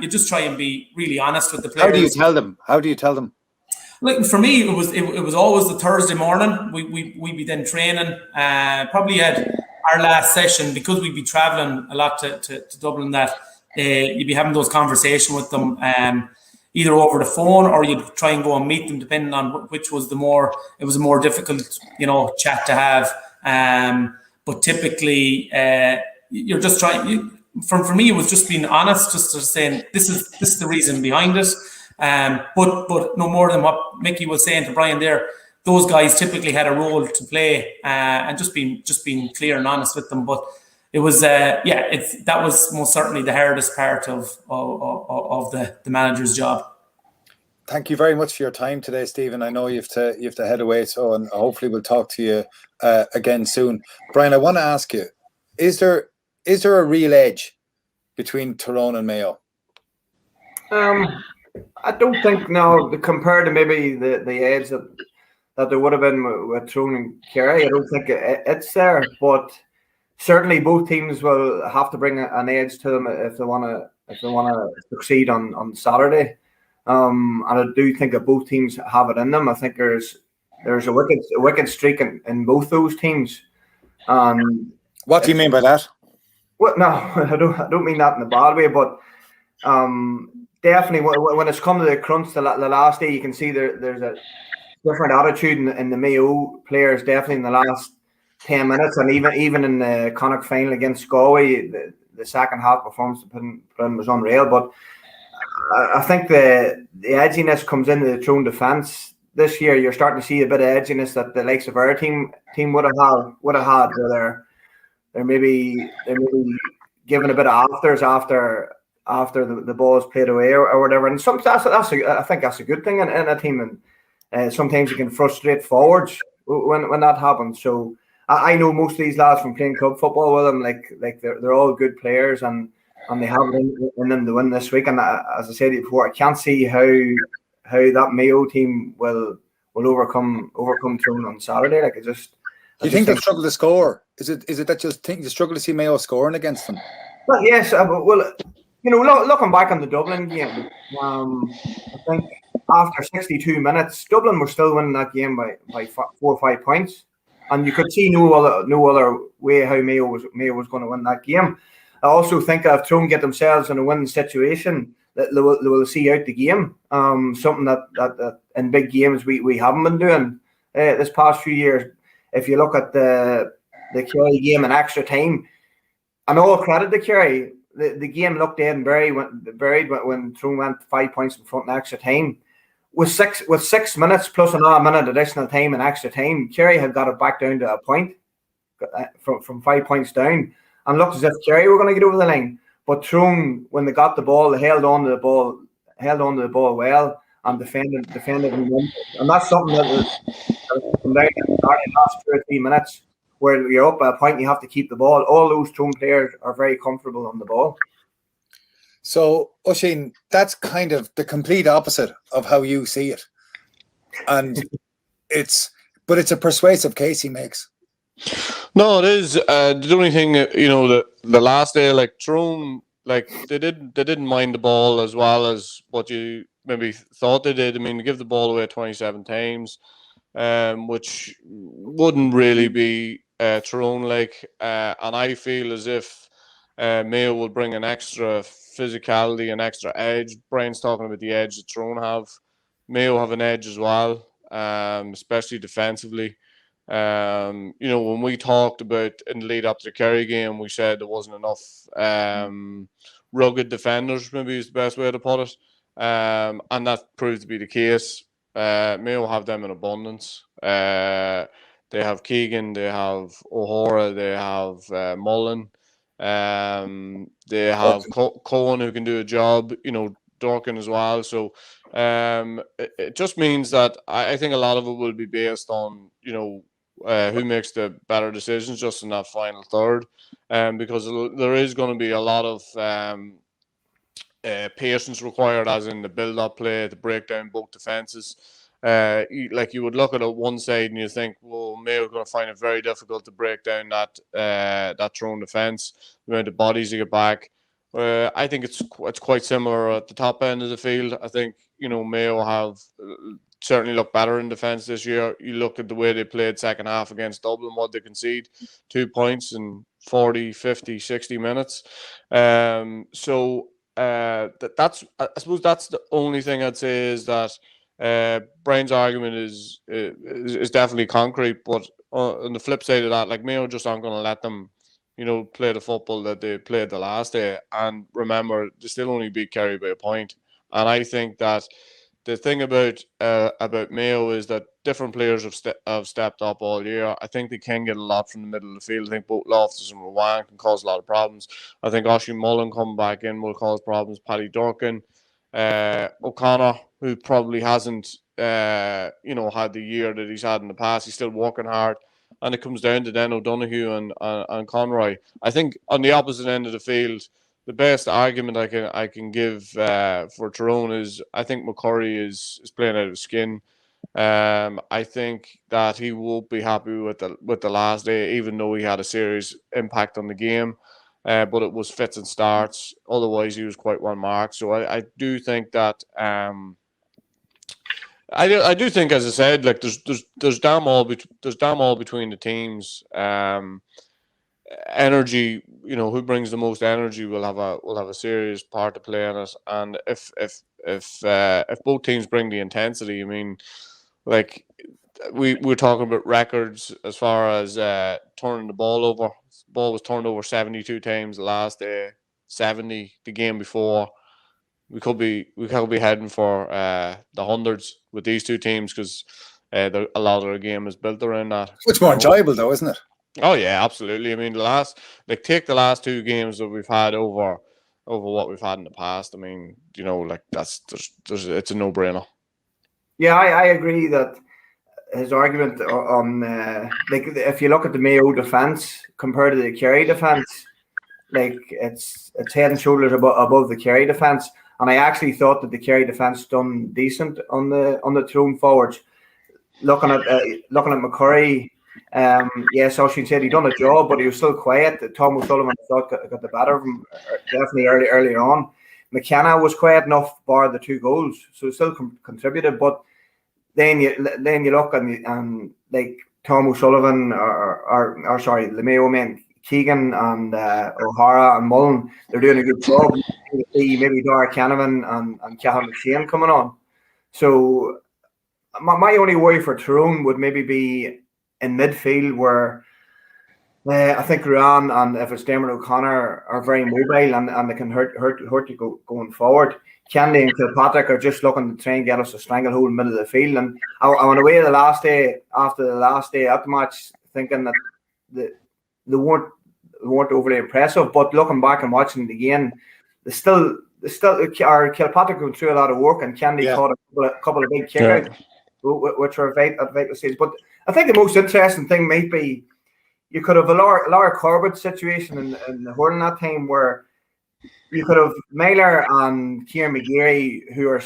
You just try and be really honest with the players. How do you tell them? Like for me, it was always the Thursday morning. We'd be then training. Probably had our last session because we'd be traveling a lot to Dublin. That you'd be having those conversations with them, either over the phone or you'd try and go and meet them, depending on which was it was a more difficult, chat to have. But typically, you're just trying. For me, it was just being honest, just saying this is the reason behind it. But no more than what Mickey was saying to Brian there. Those guys typically had a role to play, and just being clear and honest with them. But it was that was most certainly the hardest part of the manager's job. Thank you very much for your time today, Stephen. I know you have to head away, and hopefully we'll talk to you again soon. Brian, I want to ask you: is there a real edge between Tyrone and Mayo? I don't think compared to maybe the edge that there would have been with Tyrone and Kerry. I don't think it's there, but certainly both teams will have to bring an edge to them if they want to succeed on Saturday. And I do think that both teams have it in them. I think there's a wicked streak in both those teams. What do you mean by that? Well, no, I don't mean that in a bad way, but definitely when it's come to the crunch, the last day, you can see there's a different attitude in the Mayo players. Definitely in the last 10 minutes, and even in the Connacht final against Galway, the second half performance was unreal. But I think the edginess comes into the Tyrone defence this year. You're starting to see a bit of edginess that the likes of our team would have had, where they're maybe giving a bit of afters after the ball is played away or whatever. And sometimes I think that's a good thing in a team. And sometimes you can frustrate forwards when that happens. So I know most of these lads from playing club football with them, like they're all good players and they have it in them to win this week. And as I said before, I can't see how that Mayo team will overcome Tyrone on Saturday. Like do you think they'll struggle to score? Is it that you struggle to see Mayo scoring against them? Well, yes. Well, looking back on the Dublin game, I think after 62 minutes, Dublin were still winning that game by 4 or 5 points, and you could see no other way how Mayo was going to win that game. I also think that if Tyrone get themselves in a winning situation, that they will see out the game. Something that in big games we haven't been doing this past few years. If you look at the Kerry game in extra time, and all credit to Kerry, the game looked dead and buried when Tyrone went 5 points in front in extra time. With 6 minutes plus another minute additional time in extra time, Kerry had got it back down to a point from 5 points down, and looked as if Kerry were going to get over the line. But Tyrone, when they got the ball, they held on to the ball well and defended and won. And that's something that was from down in the last 2 or 3 minutes where you're up at a point, you have to keep the ball. All those Tyrone players are very comfortable on the ball. So, Oisín, that's kind of the complete opposite of how you see it. And it's a persuasive case he makes. No, it is. The only thing, the last day, like Tyrone, like they didn't mind the ball as well as what you maybe thought they did. I mean, they give the ball away 27 times, which wouldn't really be Tyrone like. And I feel as if Mayo will bring an extra physicality, an extra edge. Brian's talking about the edge that Tyrone have. Mayo have an edge as well, especially defensively. When we talked about in the lead up to the Kerry game, we said there wasn't enough rugged defenders, maybe is the best way to put it. And that proved to be the case. Mayo have them in abundance. They have Keegan, they have O'Hara, they have Mullen. They have Cohen who can do a job, Dorkin as well. So it just means that I think a lot of it will be based on, who makes the better decisions just in that final third. Because there is going to be a lot of patience required, as in the build-up play, to break down both defences. You would look at it one side and you think, well, Mayo are going to find it very difficult to break down that Tyrone defence, the amount of bodies you get back. I think it's quite similar at the top end of the field. I think, Mayo have certainly looked better in defence this year. You look at the way they played second half against Dublin, what they concede, 2 points in 40, 50, 60 minutes. That's, I suppose that's the only thing I'd say is that Brian's argument is definitely concrete, but on the flip side of that, like Mayo just aren't going to let them, play the football that they played the last day. And remember, they still only beat Kerry by a point. And I think that the thing about Mayo is that different players have stepped up all year. I think they can get a lot from the middle of the field. I think both Loftus and Rowan can cause a lot of problems. I think Oisín Mullen coming back in will cause problems. Paddy Dorkin, O'Connor, who probably hasn't had the year that he's had in the past. He's still working hard. And it comes down to then O'Donoghue and Conroy. I think on the opposite end of the field, the best argument I can give for Tyrone is I think McCurry is playing out of skin. I think that he won't be happy with the last day, even though he had a serious impact on the game. But it was fits and starts. Otherwise, he was quite well marked. So I do think that. I do think, as I said, like there's damn all between the teams. Energy, who brings the most energy will have a serious part to play in it. And if both teams bring the intensity, I mean, like we're talking about records as far as turning the ball over. The ball was turned over 72 times the last day, 70 the game before. We could be heading for the hundreds with these two teams because a lot of their game is built around that. It's more enjoyable, though, isn't it? Oh yeah, absolutely. I mean, take the last two games that we've had over what we've had in the past. I mean, it's a no-brainer. Yeah, I agree that his argument on if you look at the Mayo defence compared to the Kerry defence, like it's head and shoulders above the Kerry defence. And I actually thought that the Kerry defence done decent on the Tyrone forwards. Looking at McCurry, yes, Oisín said he done a job, but he was still quiet. Tom O'Sullivan thought got the better of him definitely earlier on. McKenna was quiet enough, bar the 2 goals, so he still contributed. But then you look and like Tom O'Sullivan or sorry, the Mayo men, Keegan and O'Hara and Mullen, they're doing a good job. Maybe Dara Canavan and Cathal McShane coming on. So my only worry for Tyrone would maybe be in midfield, where I think Ruan and if it's Dermot O'Connor are very mobile and they can hurt you going forward. Kennedy and Kilpatrick are just looking to try and get us a stranglehold in the middle of the field. And I went away after the last day at the match thinking that they weren't overly impressive, but looking back and watching it again, they still Kilpatrick went through a lot of work, and Kennedy caught a couple of big kickouts, which were at vital stage. But I think the most interesting thing might be, you could have a Laura Corbett situation in the hurling that time where you could have Mailer and Kieran McGeary who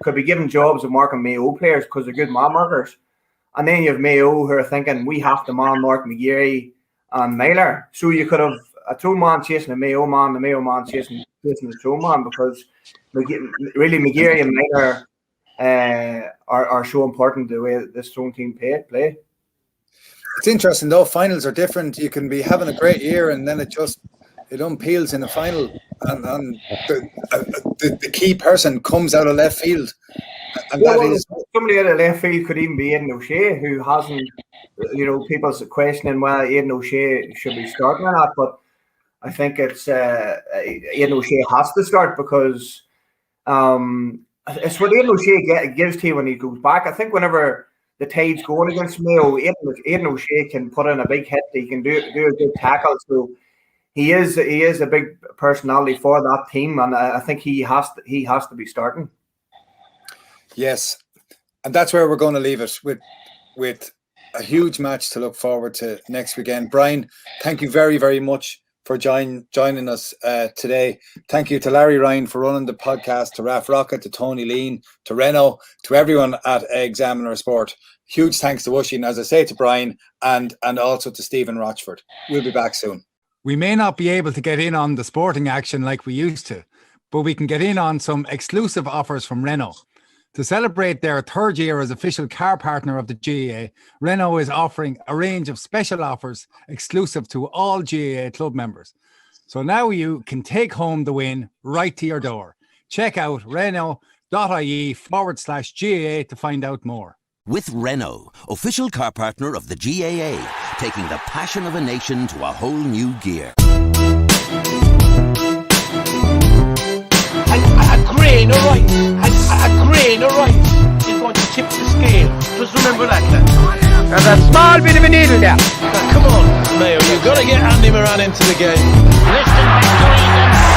could be given jobs of marking Mayo players because they're good man markers. And then you have Mayo who are thinking we have to man mark McGeary and Mailer. So you could have a Tyrone man chasing a Mayo man, the Mayo man chasing the Tyrone man, because really McGeary and Mailer are so important the way this Tyrone team play. It's interesting though, finals are different. You can be having a great year and then it unpeels in the final, and the key person comes out of left field. And somebody out of left field could even be Aidan O'Shea, who hasn't, people's questioning whether Aidan O'Shea should be starting or not. But I think it's Aidan O'Shea has to start because it's what Aidan O'Shea gives to you when he goes back. I think whenever the tide's going against Mayo, Aidan O'Shea can put in a big hit. He can do a good tackle. So he is a big personality for that team, and I think he has to be starting. Yes, and that's where we're going to leave it with a huge match to look forward to next weekend. Brian, thank you very, very much for joining us today. Thank you to Larry Ryan for running the podcast, to Raf Rocket, to Tony Lean, to Reno, to everyone at Examiner Sport. Huge thanks to Oisín, as I say, to Brian, and also to Stephen Rochford. We'll be back soon. We may not be able to get in on the sporting action like we used to, but we can get in on some exclusive offers from Renault. To celebrate their third year as official car partner of the GAA, Renault is offering a range of special offers exclusive to all GAA club members. So now you can take home the win right to your door. Check out renault.ie/GAA to find out more. With Renault, official car partner of the GAA, taking the passion of a nation to a whole new gear. A grain of rice, a grain of rice is going to tip the scale. Just remember that, lad. There's a small bit of a needle there. Come on, Mayo, you've got to get Andy Moran into the game. Listen, McGuigan.